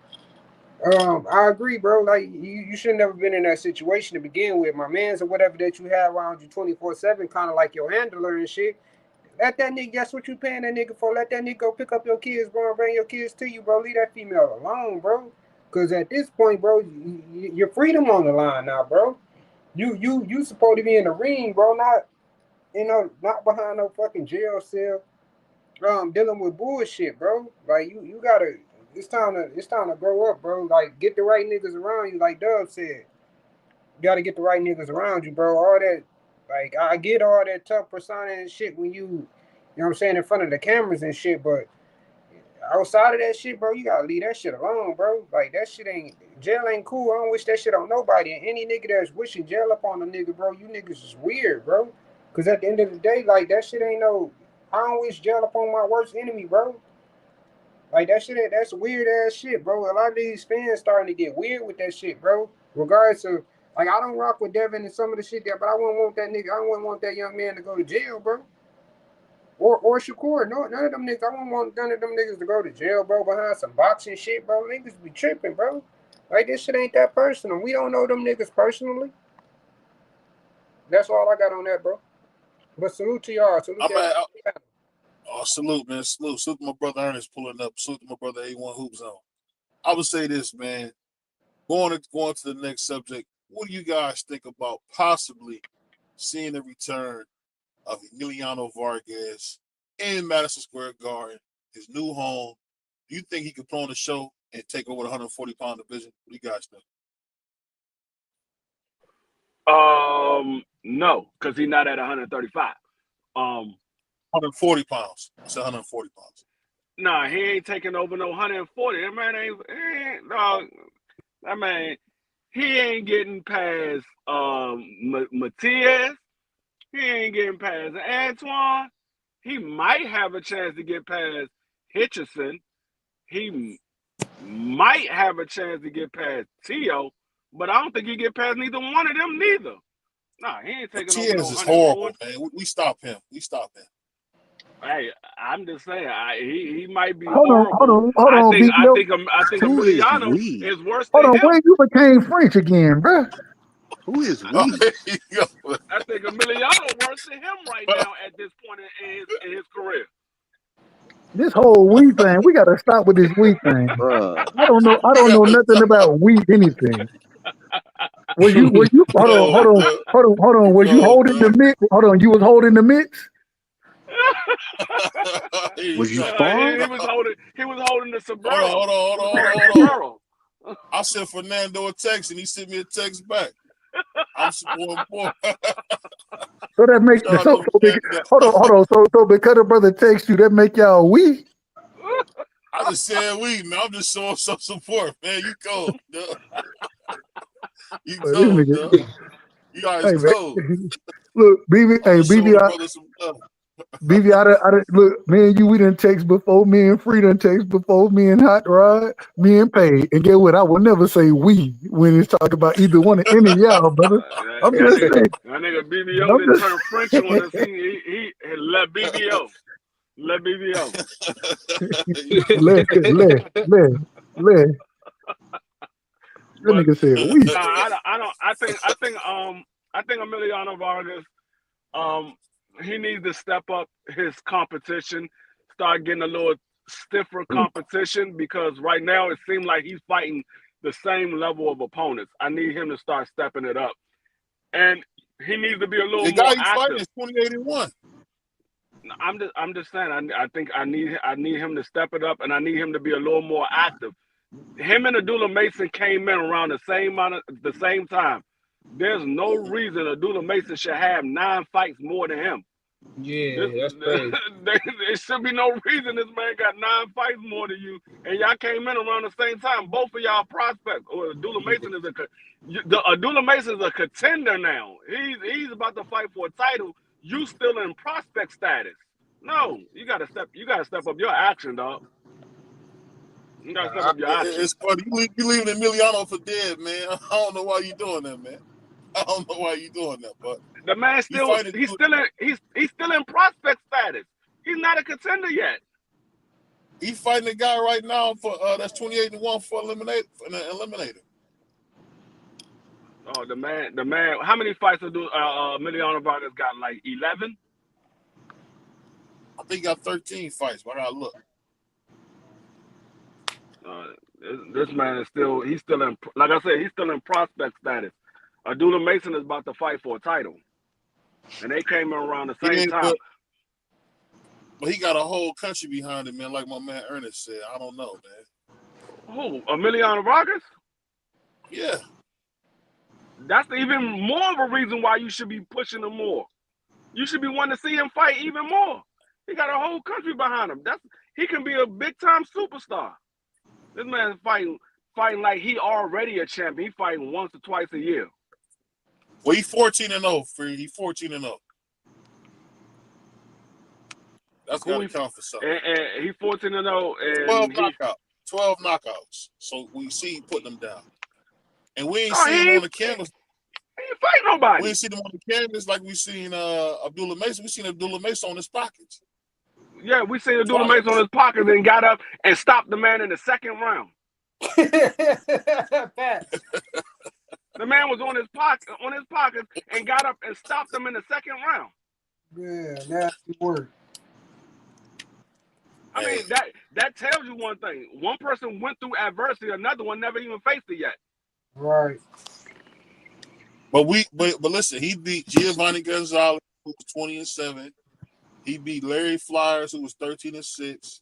I agree, bro. Like you should have never been in that situation to begin with. My man's or whatever that you have around you 24/7, kind of like your handler and shit. Let that nigga, that's what you paying that nigga for. Let that nigga go pick up your kids, bro, and bring your kids to you, bro. Leave that female alone, bro. Cause at this point, bro, your freedom on the line now, bro. You supposed to be in the ring, bro, not not behind no fucking jail cell, dealing with bullshit, bro. Like you gotta, it's time to grow up, bro. Like get the right niggas around you, like Dub said. You gotta get the right niggas around you, bro. All that, like, I get all that tough persona and shit when you know what I'm saying, in front of the cameras and shit, but outside of that shit, bro, you gotta leave that shit alone, bro. Like, that shit ain't, jail ain't cool. I don't wish that shit on nobody. And any nigga that's wishing jail up on a nigga, bro, you niggas is weird, bro. Cause at the end of the day, like, that shit ain't no, I don't wish jail up on my worst enemy, bro. Like that shit, that's weird ass shit, bro. A lot of these fans starting to get weird with that shit, bro. Regardless of, like, I don't rock with Devin and some of the shit there, but I wouldn't want that nigga. I wouldn't want that young man to go to jail, bro. Or Shakur. No, none of them niggas. I wouldn't want none of them niggas to go to jail, bro. Behind some boxing shit, bro. Niggas be tripping, bro. Like this shit ain't that personal. We don't know them niggas personally. That's all I got on that, bro. But salute to y'all. Salute I'm to at, y'all. Oh, salute, man. Salute. Salute to my brother Ernest pulling up. Salute to my brother A1 Hoop Zone. I would say this, man. Going to the next subject, what do you guys think about possibly seeing the return of Emiliano Vargas in Madison Square Garden, his new home? Do you think he could put on the show and take over the 140-pound division? What do you guys think? No, because he's not at 135. 140 pounds. I said 140 pounds. Nah, he ain't taking over no 140. That man that man, he ain't getting past Matias. He ain't getting past Antoine. He might have a chance to get past Hitchison. He might have a chance to get past Tio, but I don't think he get past neither one of them neither. Nah, he ain't taking over no 140. Is horrible, man. We stop him. Hey, I'm just saying, he might be Hold horrible. on, I think Who is Emiliano we? is worse Hold than on, him. when you became French again, bro? Who is we? I think Emiliano worse than him right now at this point in his career. This whole we thing, we gotta stop with this we thing. Bruh. I don't know nothing about we anything. Were you hold on, was you holding the mix? Hold on, you was holding the mix? Was you sparring? He was holding the sombrero. Hold on. I sent Fernando a text and he sent me a text back. I'm supporting boy. So that makes hold on. So because a brother texts you, that make y'all we? I just said we, man. I'm just showing some support, man. You cold, duh. You cold, duh. You guys cold. Look, BB, look, me and you, we done text before. Me and Free done text before. Me and Hot Rod, me and Pay. And get what? I will never say we when it's talking about either one of any of y'all, brother. I'm just saying. That nigga BBO didn't turn French on us. He let BBO. Let BBO. Let. That nigga said we. I think Emiliano Vargas, he needs to step up his competition, start getting a little stiffer competition, because right now it seems like he's fighting the same level of opponents. I need him to start stepping it up, and he needs to be a little more active. Fighting is 2081. I'm just saying. I think I need him to step it up, and I need him to be a little more active. Him and Abdullah Mason came in around the same time. There's no reason Abdullah Mason should have 9 fights more than him. Yeah, that's crazy. There should be no reason this man got 9 fights more than you, and y'all came in around the same time. Both of y'all prospects. Abdullah Mason is a contender now. He's about to fight for a title. You still in prospect status. No, you gotta step up your action, dog. You gotta step up your action. It's funny. You leaving Emiliano for dead, man. I don't know why you doing that, man. I don't know why you doing that, but the man he's still in prospect status. He's not a contender yet. He's fighting a guy right now for that's 28-1 for eliminator. Oh, the man. How many fights do Emiliano Vargas got? Like 11? I think he got 13 fights, but I gotta look. This man is he's still in, like I said, he's still in prospect status. Abdullah Mason is about to fight for a title, and they came in around the same time. But he got a whole country behind him, man. Like my man Ernest said, I don't know, man. Who? Emiliano Vargas? Yeah. That's even more of a reason why you should be pushing him more. You should be wanting to see him fight even more. He got a whole country behind him. He can be a big time superstar. This man's fighting like he already a champion. He fighting once or twice a year. Well, he's 14-0, Free. He's 14-0. That's got to count for something. And he's 14-0. And 12 knockouts. So we see him putting them down. And we ain't seen him on the canvas. He ain't fighting nobody. We ain't seen him on the canvas like we seen Abdullah Mason. We seen Abdullah Mason on his pockets. Yeah, we seen Abdullah Mason on his pockets and got up and stopped the man in the second round. The man was on his pocket and got up and stopped him in the second round. Yeah, nasty work. I mean, that tells you one thing. One person went through adversity, another one never even faced it yet. Right. But listen, he beat Giovanni Gonzalez, who was 20-7. He beat Larry Flyers, who was 13-6.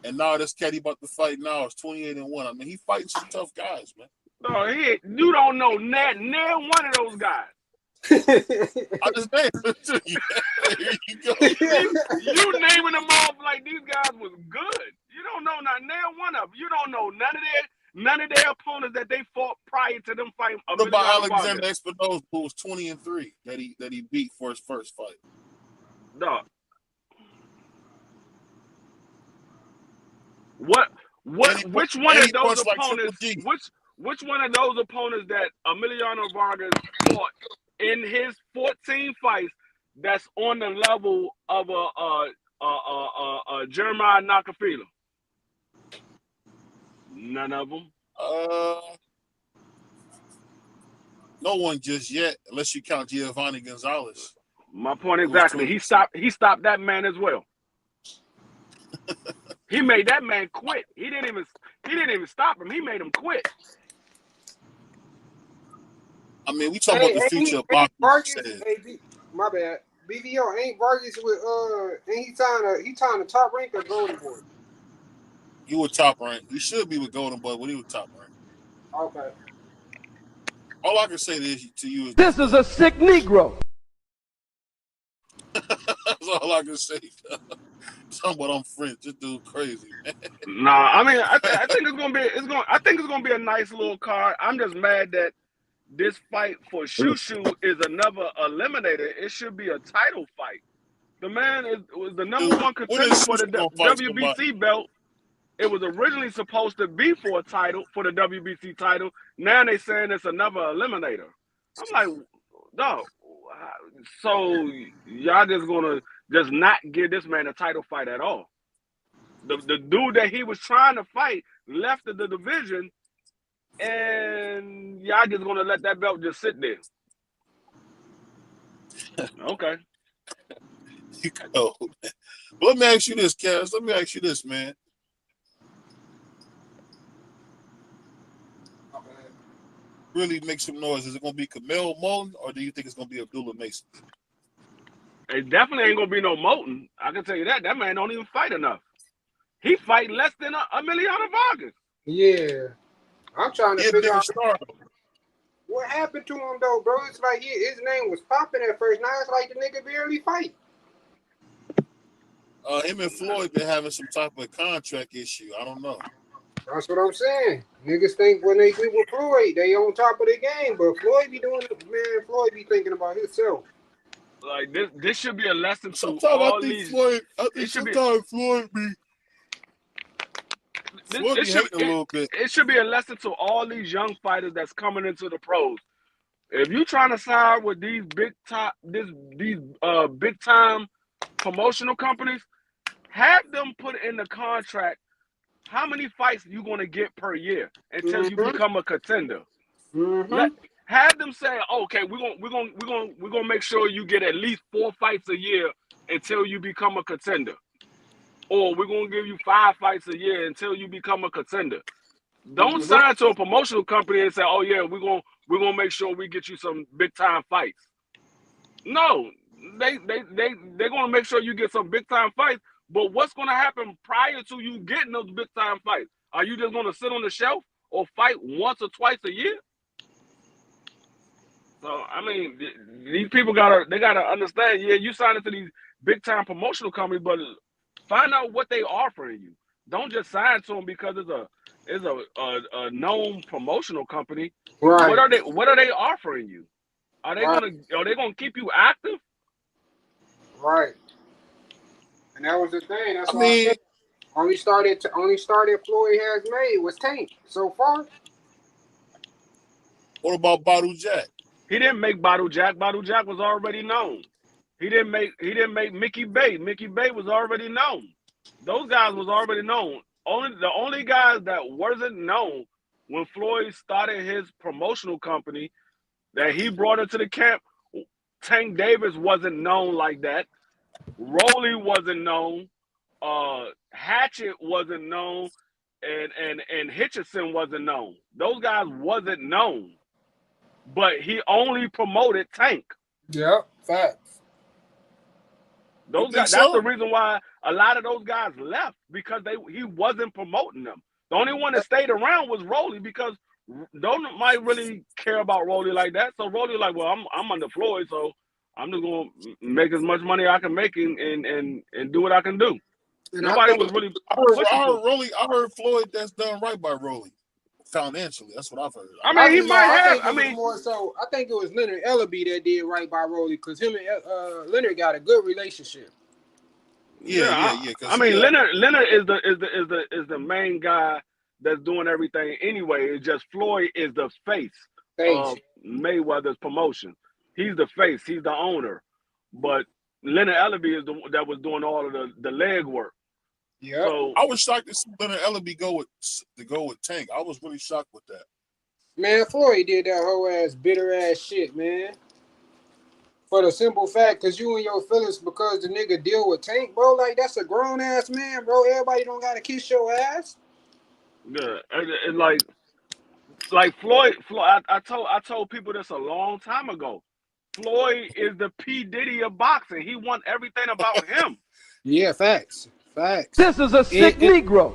And now this cat he about to fight now is 28-1. I mean, he fighting some tough guys, man. No, you don't know near one of those guys. I just named it to you. Here you go. You naming them off like these guys was good. You don't know not near one of them. You don't know none of their opponents that they fought prior to them fighting. What about Alexander Espinosa, who was 20-3 that he beat for his first fight? No. Which one of those opponents? Which one of those opponents that Emiliano Vargas fought in his 14 fights that's on the level of a Jeremiah Nakafila? None of them. No one just yet, unless you count Giovanni Gonzalez. My point exactly. He stopped that man as well. He made that man quit. He didn't even stop him. He made him quit. I mean, we talk about the future of boxing. My bad. BVO ain't Vargas with ain't he trying to top rank or Golden Boy? He was top rank. He should be with Golden Boy, but he was top rank. Okay. All I can say to you is this is a sick Negro. That's all I can say. Somewhat I'm French. This dude crazy, man. Nah, I mean, I think it's gonna be a nice little card. I'm just mad that this fight for Shushu is another eliminator. It should be a title fight. The man was the number one contender for the WBC belt. It was originally supposed to be for a title, for the WBC title. Now they saying it's another eliminator. I'm like, dog. So y'all just gonna just not give this man a title fight at all? The dude that he was trying to fight left the division, and y'all just gonna let that belt just sit there? Okay. You go. But let me ask you this, Cass. Let me ask you this, man. Really make some noise. Is it going to be Camille Moulton, or do you think it's going to be Abdullah Mason? It definitely ain't going to be no Moulton. I can tell you that. That man don't even fight enough. He fight less than Emiliano Vargas. Yeah. I'm trying to figure out what happened to him, though, bro. It's like his name was popping at first. Now it's like the nigga barely fight. Him and Floyd been having some type of contract issue. I don't know. That's what I'm saying. Niggas think when they get with Floyd, they on top of the game, but Floyd be doing it, man. Floyd be thinking about himself. Like this should be a lesson to sometimes all I think these. Floyd. I think sometimes Floyd be. Floyd be hating a little bit. It should be a lesson to all these young fighters that's coming into the pros. If you trying to sign with these big time promotional companies, have them put in the contract how many fights you going to get per year until you become a contender. Have them say, okay, we're gonna make sure you get at least 4 fights a year until you become a contender, or we're gonna give you 5 fights a year until you become a contender. Don't sign to a promotional company and say, oh yeah, we're gonna make sure we get you some big time fights. No, they're gonna make sure you get some big time fights. But what's going to happen prior to you getting those big time fights? Are you just going to sit on the shelf or fight once or twice a year? So I mean, these people gotta understand. Yeah, you sign into these big time promotional companies, but find out what they offering you. Don't just sign to them because it's a known promotional company. Right. What are they offering you? Are they gonna keep you active? Right. And that was the thing. That's why I said only started Floyd has made was Tank so far. What about Badu Jack? He didn't make Badu Jack. Badu Jack was already known. He didn't make Mickey Bay. Mickey Bay was already known. Those guys was already known. The only guys that wasn't known when Floyd started his promotional company that he brought into the camp, Tank Davis wasn't known like that. Rolly wasn't known. Hatchet wasn't known, and Hitchison wasn't known. Those guys wasn't known, but he only promoted Tank. Yep, facts. You Those think guys. That's the so? reason why a lot of those guys left, because he wasn't promoting them. The only one that stayed around was Rolly, because don't might really care about Rolly like that. So Rolly like, well, I'm under Floyd, so I'm just gonna make as much money I can make and do what I can do. And Nobody was really pushing for. I heard Floyd that's done right by Rolly financially. That's what I've heard. I mean, he might I have. think it was more so. I think it was Leonard Ellaby that did right by Rolly, because him and Leonard got a good relationship. Yeah. I mean, Leonard is the main guy that's doing everything anyway. It's just Floyd is the face of Mayweather's promotion. He's the face. He's the owner. But Leonard Ellaby is that was doing all of the leg work. Yeah. So I was shocked to see Leonard Ellaby go with Tank. I was really shocked with that. Man, Floyd did that whole bitter ass shit, man. For the simple fact, because you and your feelings, because the nigga deal with Tank, bro. Like, that's a grown ass man, bro. Everybody don't gotta kiss your ass. yeah, and like Floyd. I told people this a long time ago. Floyd is the P. Diddy of boxing. He wants everything about him. Yeah, facts. This is a sick Negro.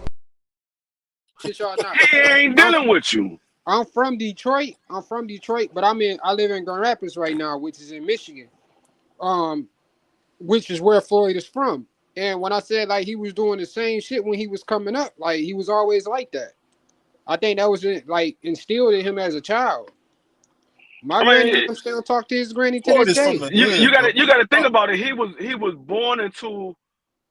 Shit, y'all not. He ain't dealing with you. I'm from Detroit, but I live in Grand Rapids right now, which is in Michigan. Which is where Floyd is from. And when I said like he was doing the same shit when he was coming up, like he was always like that. I think that was like instilled in him as a child. My granny still talk to his granny to this day. You gotta think about it. He was born into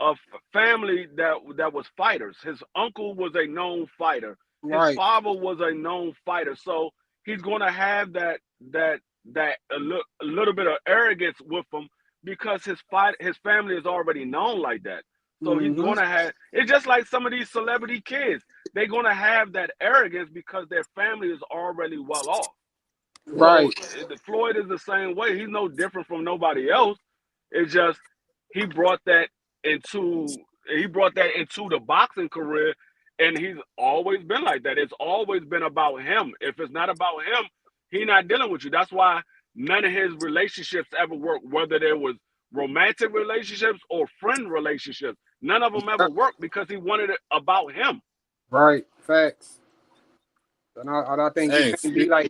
a family that was fighters. His uncle was a known fighter. His father was a known fighter. So he's gonna have that a little bit of arrogance with him, because his family is already known like that. So he's gonna have. It's just like some of these celebrity kids. They're gonna have that arrogance because their family is already well off. Right. So Floyd is the same way. He's no different from nobody else. It's just he brought that into the boxing career, and he's always been like that. It's always been about him. If it's not about him, he's not dealing with you. That's why none of his relationships ever worked, whether there was romantic relationships or friend relationships. None of them ever worked, because he wanted it about him. Right. Facts. And I think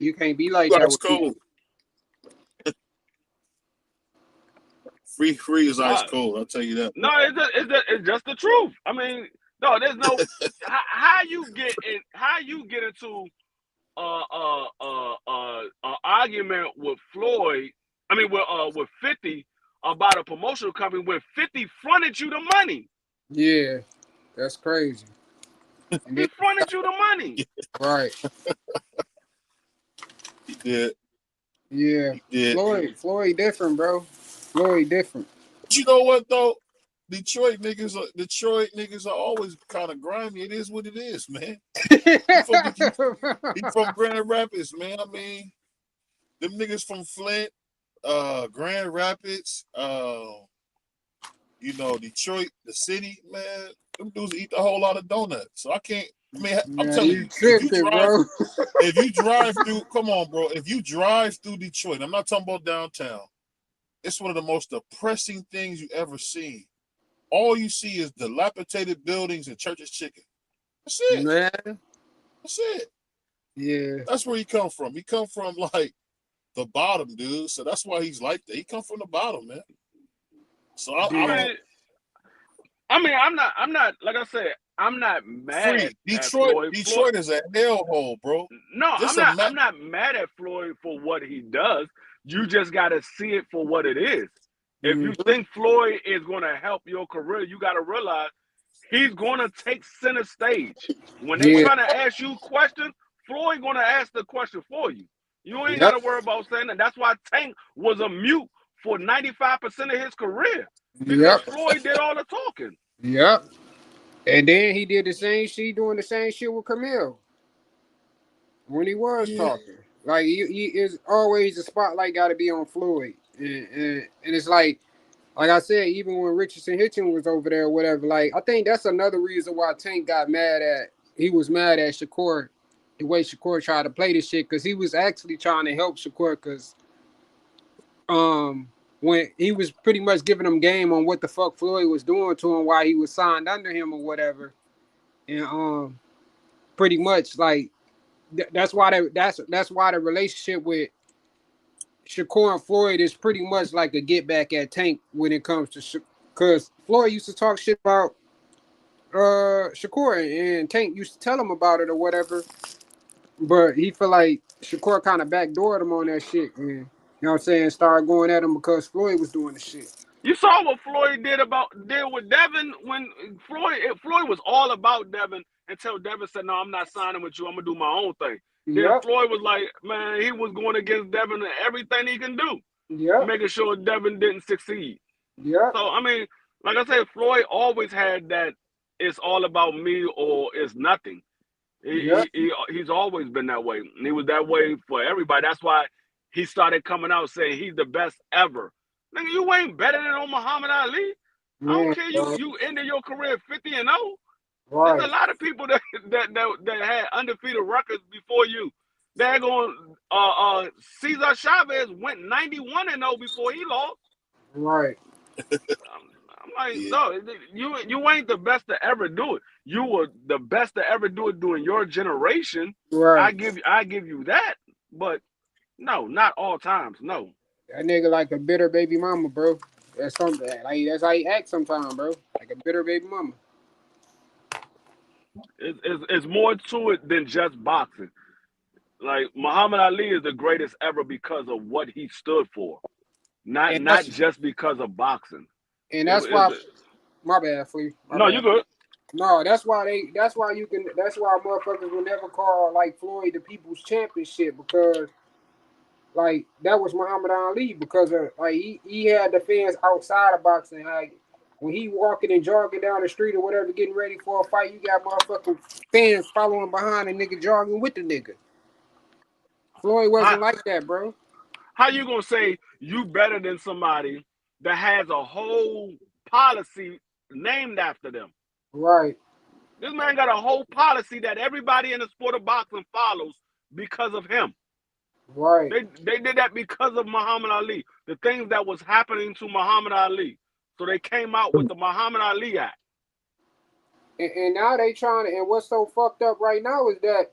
you can't be like that with cold. Free is ice cold. I'll tell you that. No, it's just the truth. I mean, no, there's no how you get into argument with Floyd. I mean, with 50 about a promotional company when 50 fronted you the money. Yeah, that's crazy. He fronted you the money. Right. He did. Yeah. He did. Floyd different, bro. Floyd different. But you know what though? Detroit niggas are always kind of grimy. It is what it is, man. He from Grand Rapids, man. I mean, them niggas from Flint, Grand Rapids, Detroit, the city, man. Them dudes eat a whole lot of donuts. So I can't. I mean, I'm telling you, if you drive through, come on, bro. If you drive through Detroit, I'm not talking about downtown. It's one of the most depressing things you ever seen. All you see is dilapidated buildings and Church's Chicken. That's it. Man. That's it. Yeah. That's where he come from. He come from like the bottom, dude. So that's why he's like that. He come from the bottom, man. So I'm not like I said, I'm not mad. Detroit is a hellhole, bro. No, I'm not mad at Floyd for what he does. You just gotta see it for what it is. If you think Floyd is gonna help your career, you gotta realize he's gonna take center stage. When they're trying to ask you questions, Floyd gonna ask the question for you. You ain't gotta worry about saying that. That's why Tank was a mute for 95% of his career. Because Floyd did all the talking. Yep. And then he did the same shit, doing the same shit with Camille when he was talking. Like he is always the spotlight got to be on Floyd, and it's like like I said, even when Richardson Hitchens was over there or whatever, like I think that's another reason why Tank got mad at. He was mad at Shakur, the way Shakur tried to play this shit, because he was actually trying to help Shakur, because when he was pretty much giving him game on what the fuck Floyd was doing to him while he was signed under him or whatever, and pretty much like that's why the relationship with Shakur and Floyd is pretty much like a get back at Tank when it comes to because Floyd used to talk shit about Shakur, and Tank used to tell him about it or whatever, but he feel like Shakur kind of backdoored him on that shit, and you know what I'm saying, started going at him because Floyd was doing the shit. You saw what Floyd did with Devin when Floyd was all about Devin until Devin said, "No, I'm not signing with you. I'm gonna do my own thing." Then Yep. Floyd was like, "Man, he was going against Devin and everything he can do, Yep. making sure Devin didn't succeed." Yep. So I mean, like I said, Floyd always had that. It's all about me or it's nothing. He's always been that way, and he was that way for everybody. That's why he started coming out saying he's the best ever. Nigga, you ain't better than Muhammad Ali. I don't care. You ended your career 50-0. Right. There's a lot of people that had undefeated records before you. They're going. Cesar Chavez went 91-0 before he lost. Right. I'm like, no, you ain't the best to ever do it. You were the best to ever do it during your generation. Right. I give you that, but no, not all times. No. That nigga like a bitter baby mama, bro. That's something. Like that's how he acts sometimes, bro. Like a bitter baby mama. It's more to it than just boxing. Like Muhammad Ali is the greatest ever because of what he stood for, not just because of boxing. And that's why. My bad, Flea. No, you good. No, that's why motherfuckers will never call like Floyd the People's Championship, because like that was Muhammad Ali, because of like he had the fans outside of boxing. Like when he walking and jogging down the street or whatever, getting ready for a fight, you got motherfucking fans following behind a nigga jogging with the nigga. Floyd wasn't like that, bro. How you gonna say you better than somebody that has a whole policy named after them? Right. This man got a whole policy that everybody in the sport of boxing follows because of him. Right. They did that because of Muhammad Ali. The things that was happening to Muhammad Ali. So they came out with the Muhammad Ali Act. And now they trying to, and what's so fucked up right now is that,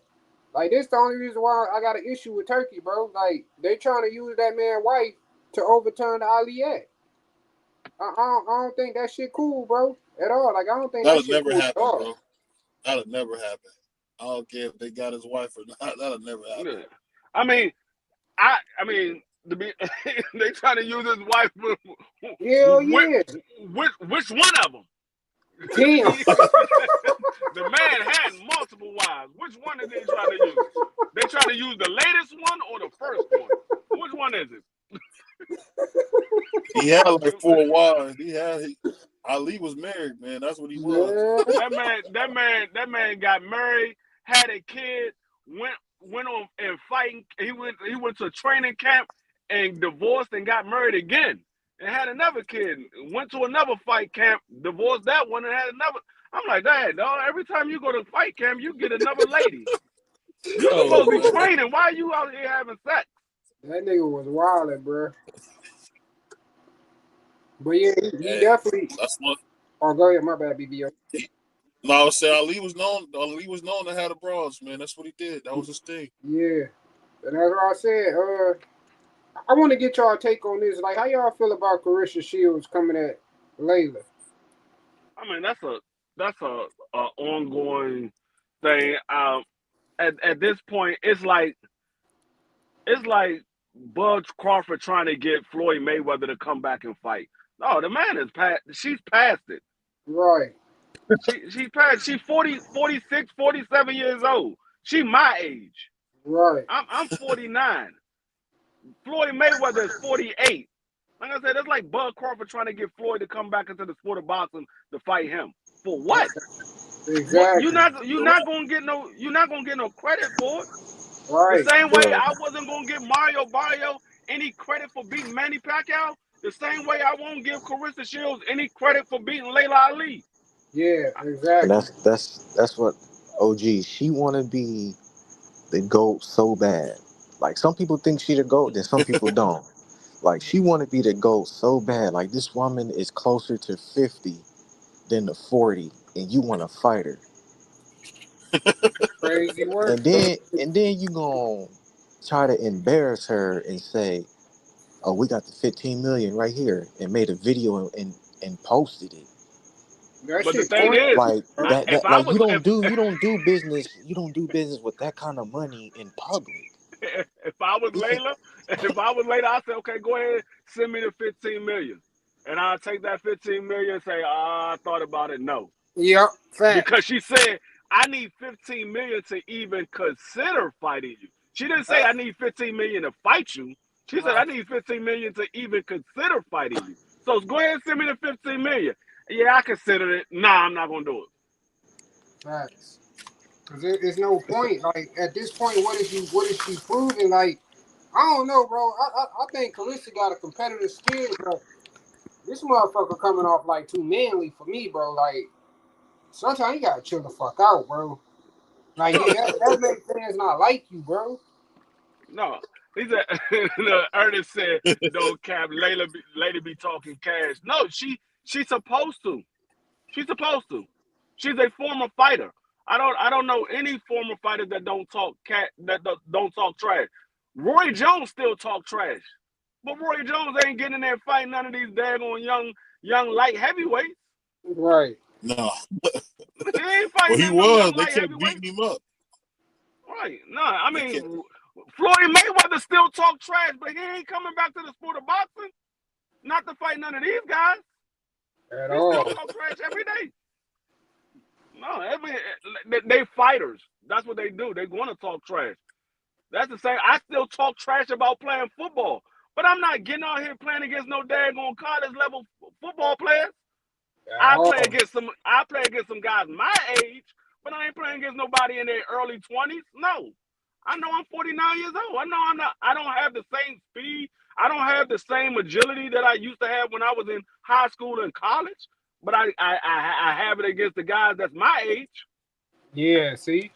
like, this the only reason why I got an issue with Turkey, bro. Like, they trying to use that man's wife to overturn the Ali Act. I don't think that shit cool, bro, at all. Like, I don't think that'll that shit never cool happen, at all. bro. That'll never happen. I don't care if they got his wife or not. That'll never happen. Yeah. I mean, they trying to use his wife. Hell yeah. Which one of them? Damn. The man had multiple wives. Which one are they trying to use? They trying to use the latest one or the first one? Which one is it? He had like 4 wives. Ali was married, man. That's what he was. That man got married, had a kid, went on and fighting. He went to a training camp and divorced and got married again. And had another kid, went to another fight camp, divorced that one, and had another. I'm like, Dad, dog, every time you go to fight camp, you get another lady. You're supposed to be training. Why are you out here having sex? That nigga was wildin', bro. But yeah, he definitely. That's what. Oh, go ahead. My bad, BBO. No, I was saying Ali was known to have the bras, man. That's what he did. That was his thing. Yeah. And that's what I said. I want to get y'all take on this. Like, how y'all feel about Carissa Shields coming at Layla? I mean, that's a ongoing thing. At this point, it's like Bud Crawford trying to get Floyd Mayweather to come back and fight. No, the man is past. She's past it. Right. She's past. She's 40, 46, 47 years old. She my age. Right. I'm 49. Floyd Mayweather is 48. Like I said, it's like Bud Crawford trying to get Floyd to come back into the sport of boxing to fight him. For what? Exactly. You're not gonna get no credit for it. Right. The same way I wasn't gonna give Mario Barrio any credit for beating Manny Pacquiao. The same way I won't give Carissa Shields any credit for beating Layla Ali. Yeah, And exactly. that's what OG. She want to be the GOAT so bad. Like some people think she the GOAT, then some people don't. Like she want to be the GOAT so bad. Like this woman is closer to 50 than the 40, and you want to fight her. Crazy work. And then you gonna try to embarrass her and say, "Oh, we got the 15 million right here," and made a video and posted it. That But the shit thing corny. is, Like if that I like was you don't do business with that kind of money in public. if I was Layla, I said, okay, go ahead, send me the 15 million, and I'll take that 15 million and say, I thought about it. No, Yep, because facts. she said I need 15 million to even consider fighting you. She didn't say I need 15 million to fight you. She said I Right. need 15 million to even consider fighting you. So go ahead and send me the 15 million. Yeah, I considered it. Nah, I'm not gonna do it. Facts. Cause there's no point. Like at this point, what is she proving? Like I don't know, bro. I think Carissa got a competitive skill, but this motherfucker coming off like too manly for me, bro. Like sometimes you gotta chill the fuck out, bro. Like yeah, that makes fans not like you, bro. No. He said, Ernest said, "Don't cap, Layla be talking cash." No, she's supposed to. She's supposed to. She's a former fighter. I don't know any former fighter that don't talk don't talk trash. Roy Jones still talk trash, but Roy Jones ain't getting in there fighting none of these daggone young light heavyweights. Right. No. He ain't Well, fighting he none of them was. young They light kept heavyweights. beating him up. Right. No, I They kept. mean, Floyd Mayweather still talk trash, but he ain't coming back to the sport of boxing. Not to fight none of these guys. At He still all. talk trash every day. No, they fighters. That's what they do. They want to talk trash. That's the same. I still talk trash about playing football, but I'm not getting out here playing against no daggone college level football players. At all. I play against some guys my age, but I ain't playing against nobody in their early 20s. No. I know I'm 49 years old. I know I don't have the same speed. I don't have the same agility that I used to have when I was in high school and college. But I have it against the guys that's my age. Yeah. See,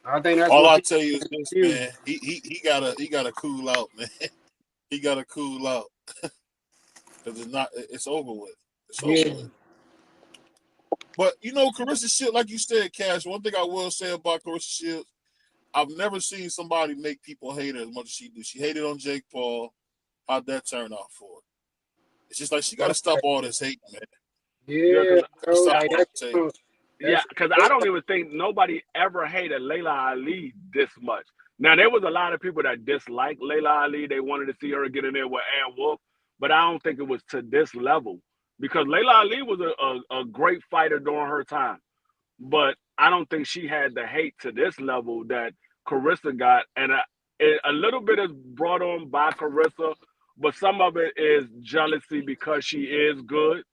I think that's All what I people tell you is get this, confused. man. He gotta cool out, man. He gotta cool out because it's over with. It's over Yeah. with. But you know, Carissa Shields, like you said, Cash. One thing I will say about Carissa Shields, I've never seen somebody make people hate her as much as she do. She hated on Jake Paul. How'd that turn out for her? It's just like she got to stop all this hate, man. Yeah, Yeah, because Got to bro. stop Like all this hate. yeah, that's because I don't even think nobody ever hated Layla Ali this much. Now there was a lot of people that disliked Layla Ali. They wanted to see her get in there with Ann Wolf, but I don't think it was to this level because Layla Ali was a great fighter during her time. But I don't think she had the hate to this level that Carissa got, and a little bit is brought on by Carissa, but some of it is jealousy because she is good,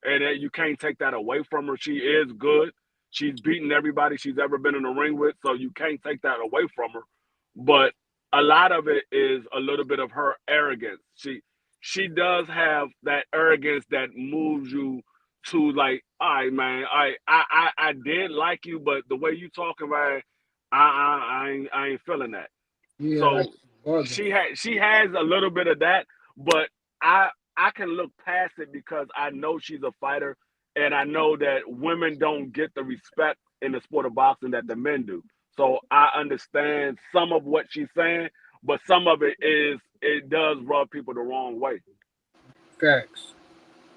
and you can't take that away from her. She is good. She's beaten everybody she's ever been in the ring with, so you can't take that away from her. But a lot of it is a little bit of her arrogance. She does have that arrogance that moves you to like, all right, man, I did like you, but the way you talking about it, I ain't feeling that. yeah, like So bugging. she has a little bit of that, but I can look past it because I know she's a fighter, and I know that women don't get the respect in the sport of boxing that the men do. So I understand some of what she's saying, but some of it does rub people the wrong way. Facts.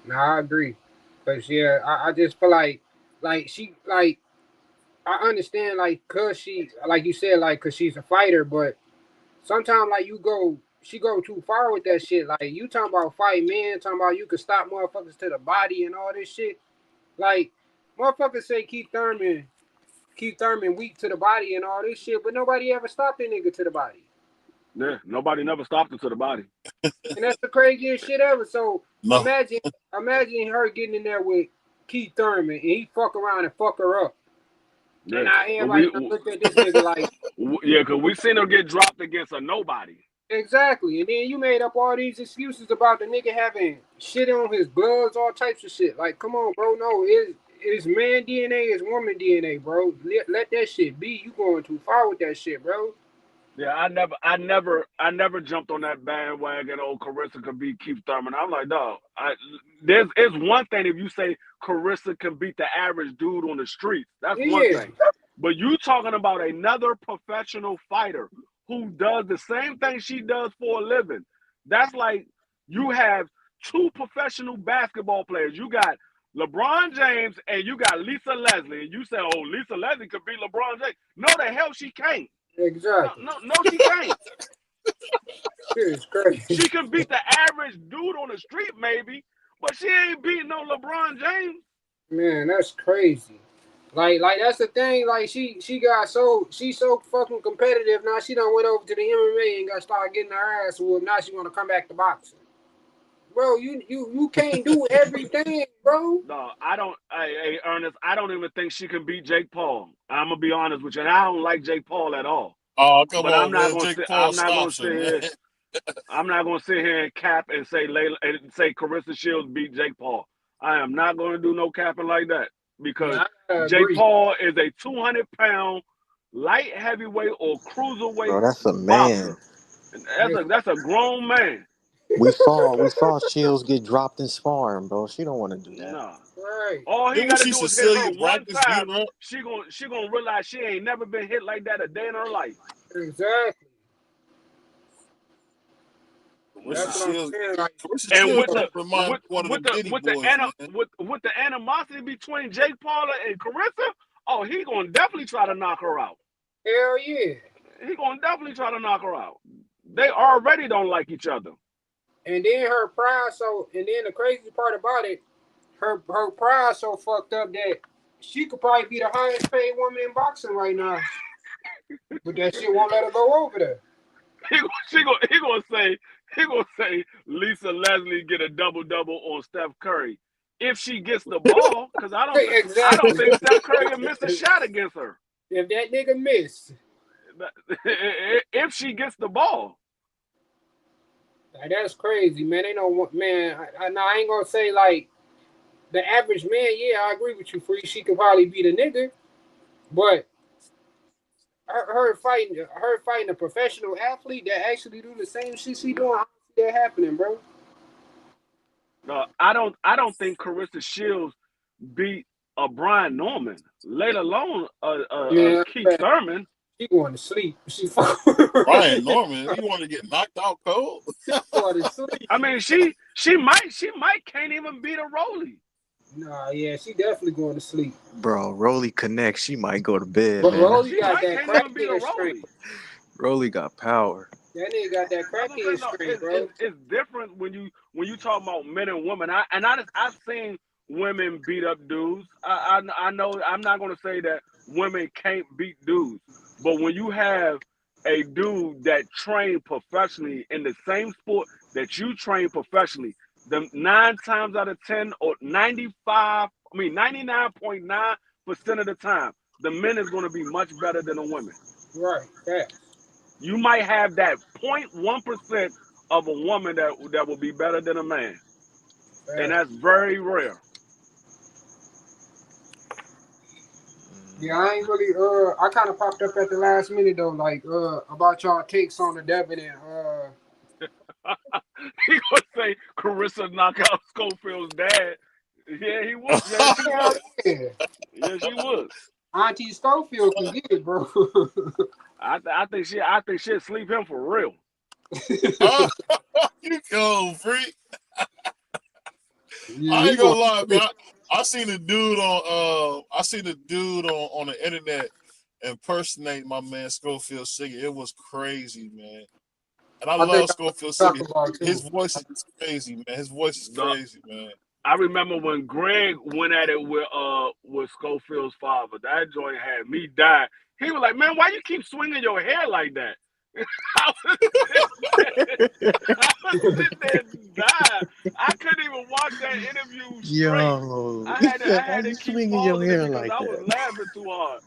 Nah, I agree. But yeah, I just feel like she like I understand like cause she like you said like cause she's a fighter, but sometimes like she go too far with that shit. Like you talking about fight men, talking about you can stop motherfuckers to the body and all this shit. Like motherfuckers say Keith Thurman weak to the body and all this shit, but nobody ever stopped that nigga to the body. Yeah, nobody never stopped her to the body. And that's the craziest shit ever. So No, imagine her getting in there with Keith Thurman and he fuck around and fuck her up. And Yeah, now but everybody done looked at this nigga like, yeah, because we seen her get dropped against a nobody. Exactly. And then you made up all these excuses about the nigga having shit on his gloves, all types of shit. Like, come on, bro. No, it's man DNA, it's woman DNA, bro. Let that shit be. You going too far with that shit, bro. Yeah, I never jumped on that bandwagon. Oh, Carissa could beat Keith Thurman. I'm like, dog. It's one thing if you say Carissa can beat the average dude on the street. That's one Yeah. thing. But you talking about another professional fighter who does the same thing she does for a living. That's like you have two professional basketball players. You got LeBron James and you got Lisa Leslie. And you say, oh, Lisa Leslie could beat LeBron James. No, the hell she can't. Exactly. No, she can't. Shit is crazy. She can beat the average dude on the street, maybe, but she ain't beating no LeBron James. Man, that's crazy. Like that's the thing. Like she's so fucking competitive now. She done went over to the MMA and got started getting her ass whooped. Now she want to come back to boxing. Bro, you can't do everything, bro. No, I don't. Hey, Ernest, I don't even think she can beat Jake Paul. I'm gonna be honest with you, and I don't like Jake Paul at all. Oh, come But on, I'm not man. gonna Jake sit. Paul I'm not gonna stops sit him, here. man. I'm not gonna sit here and cap and say Carissa Shields beat Jake Paul. I am not gonna do no capping like that because Jake Paul is a 200-pound light heavyweight or cruiserweight Bro, that's a boxer. man. And that's a grown man. We saw Shields get dropped in sparring, bro. She don't want to do that. No. Right. All he Didn't gotta she do is hit her Cecilia one Braxton beat time. her up? She gonna realize she ain't never been hit like that a day in her life. Exactly. Carissa Shields, Carissa And Shields with remind me of one of them Diddy boys, man. with the animosity between Jake Paul and Carissa, oh, he gonna definitely try to knock her out. Hell yeah. He gonna definitely try to knock her out. They already don't like each other. And then her pride, and then the crazy part about it, her pride so fucked up that she could probably be the highest paid woman in boxing right now. But that shit won't let her go over there. He gonna say Lisa Leslie get a double on Steph Curry if she gets the ball, because I don't think Steph Curry will miss a shot against her. If that nigga miss, if she gets the ball. That's crazy, man. They know, man. I ain't gonna say like the average man. Yeah, I agree with you, Free. She could probably beat a nigga, but her fighting a professional athlete that actually do the same shit she doing, I don't see that happening, bro. No, I don't think Carissa Shields beat a Brian Norman, let alone Keith Thurman. She going to sleep. She Brian Norman, you want to get knocked out cold? I mean, she might can't even beat a Rolly. Nah, yeah, she definitely going to sleep. Bro, Rolly connects. She might go to bed. But man. Rolly got that crackhead strength. Rolly got power. That nigga got that crackhead strength, bro. It's different when you talk about men and women. I've seen women beat up dudes. I know I'm not gonna say that women can't beat dudes, but when you have a dude that trained professionally in the same sport that you train professionally, the 9 times out of 10 or 99.9% of the time, the men is going to be much better than the women. Right. Yeah. You might have that 0.1% of a woman that will be better than a man. And that's very rare. Yeah, I ain't really I kind of popped up at the last minute though, like about y'all takes on the Devin and he gonna say Carissa knock out Schofield's dad. Yeah, he would. Yeah, she would. Yeah, she would. Auntie Schofield can get it, bro. I think she'll sleep him for real. You go, freak. Yeah, I ain't gonna lie, man. I seen a dude on the internet impersonate my man Schofield singing. It was crazy, man. And I love Schofield singing. His voice is crazy, man. His voice is crazy, man. I remember when Greg went at it with Schofield's father. That joint had me die. He was like, "Man, why you keep swinging your hair like that?" I was sitting there and died. I couldn't even watch that interview straight. Yo, I had to keep swinging your hair like that. I was laughing too hard.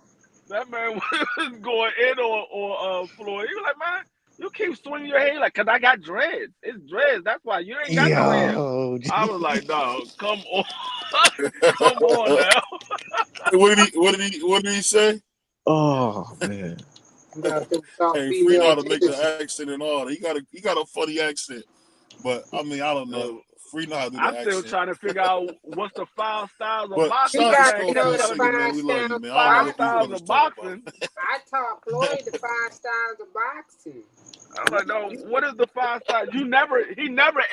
That man was going in on Floyd. He was like, "Man, You keep swinging your hair like, cause I got dreads. It's dreads. That's why you ain't got no hair. Yo. I was like, dog, come on, come on now. What did he say? Oh man. You gotta think about Hey, Free know female how to make the tendencies. accent and all that. He got a funny accent, but I mean, I don't know. Free know how to do I'm the still accent. trying to figure out what's the 5 styles of But boxing. He shout out to You got ain't to never know Schofield the telling me Singing, man. five We love you, styles. man. I don't know five what these styles brothers of talking about. boxing. I taught Floyd the 5 styles of boxing. I'm like, no, what is the 5 styles? He never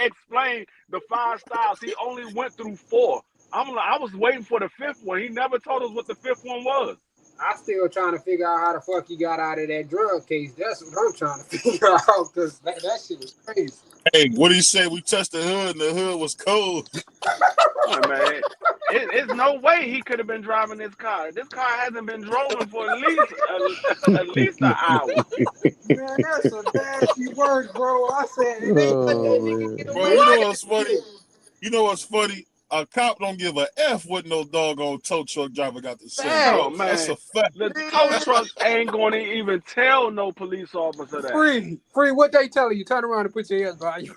explained the 5 styles. He only went through 4. I'm like, I was waiting for the 5th one. He never told us what the 5th one was. I still trying to figure out how the fuck he got out of that drug case. That's what I'm trying to figure out, because that shit was crazy. Hey, what did he say? We touched the hood and the hood was cold. I'm like, man, it's no way he could have been driving this car. This car hasn't been driven for at least an hour. Man, that's a nasty word, bro. I said, and they let that Oh nigga man. get Bro, away you know with what's that funny? shit. You know what's funny? A cop don't give a F what no doggone tow truck driver got to say, No, bro. Facts. That's man. a fact. The tow Man, truck ain't going to even tell no police officer that. free. What they telling you? Turn around and put your hands behind you.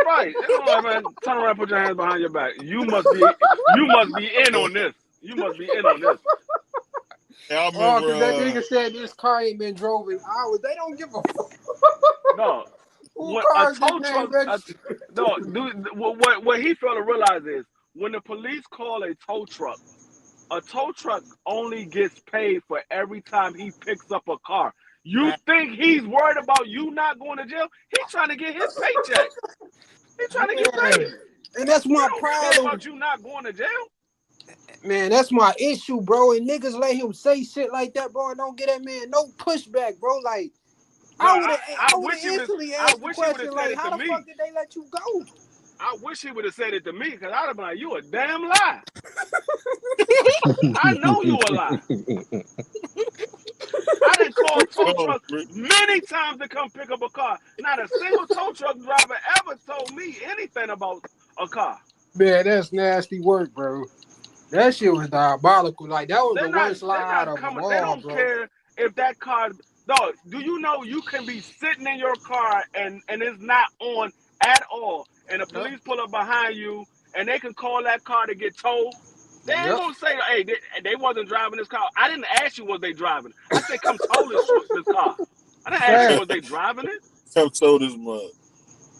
Right. It's like, man, turn around, put your hands behind your back. You must be in on this. You must be in on this. And I Oh, remember, because that nigga said this car ain't been drove in hours. They don't give a fuck. No. Who When a car is this tow man truck registered? no, dude, what he failed to realize is when the police call a tow truck only gets paid for every time he picks up a car. You think he's worried about you not going to jail? He's trying to get his paycheck. He's trying to get Man. paid. And that's He my don't care problem. about you not going to jail. Man, that's my issue, bro. And niggas let him say shit like that, bro, and don't get that man no pushback, bro. Like, No, I I would have wish he would instantly I asked the wish he would have question, said like, it to how the fuck me. did they let you go? I wish he would have said it to me because I'd have been like, you a damn lie. I know you a lie. I didn't call tow oh, trucks many times to come pick up a car. Not a single tow truck driver ever told me anything about a car. Man, that's nasty work, bro. That shit was diabolical. Like, that was the worst They're lie out not of them coming. They all, don't bro. care if that car. Dog, do you know you can be sitting in your car and it's not on at all, and the Yep. police pull up behind you and they can call that car to get towed? They ain't Yep. gonna say, hey, they wasn't driving this car. I didn't ask you was they driving. I said come tow this car. I didn't ask you Fat. was they driving it. I've told his mud.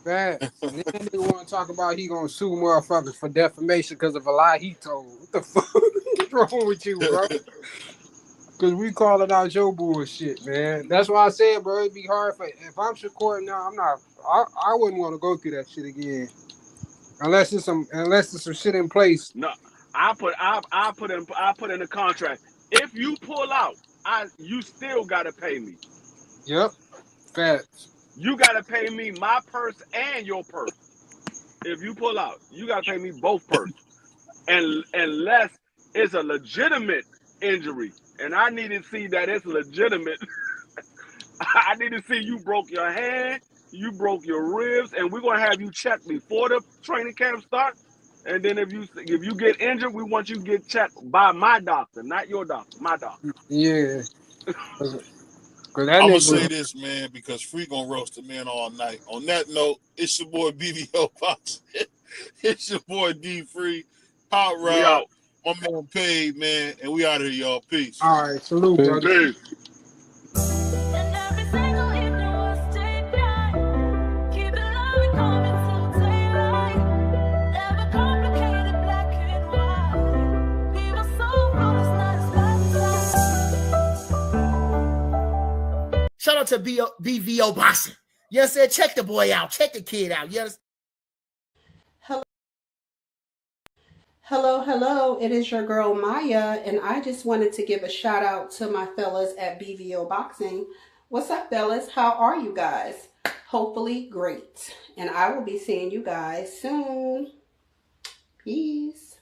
Fat. And then that nigga want to talk about he gonna sue motherfuckers for defamation because of a lie he told. What the fuck is wrong with you, bro? Because we calling out your bullshit, man. That's why I said, bro, it'd be hard for, if I'm Shakur now, I wouldn't want to go through that shit again. Unless there's some shit in place. No, I put in the contract. If you pull out, you still gotta pay me. Yep. Facts. You gotta pay me my purse and your purse. If you pull out, you gotta pay me both purse. And unless it's a legitimate injury, and I need to see that it's legitimate. I need to see you broke your hand, you broke your ribs, and we're gonna have you checked before the training camp starts. And then if you get injured, we want you to get checked by my doctor, not your doctor, my doctor. Yeah. Cause that I'm gonna say nigga, this, man, because Free gonna roast the man all night. On that note, it's your boy BBO Pops. It's your boy D Free, Hot We Rod, out. my man Paid, man, and we out of here, y'all. Peace. all right, salute, brother. Peace. And every single evening was date night. Keep it loving, coming till daylight. Never complicated, black and white. We were so flawless, not spotlight. Shout out to BVO Boxing. You know what I'm saying? Check the boy out. Check the kid out. You understand? Hello. It is your girl Maya, and I just wanted to give a shout out to my fellas at BVO Boxing. What's up, fellas? How are you guys? Hopefully great. And I will be seeing you guys soon. Peace.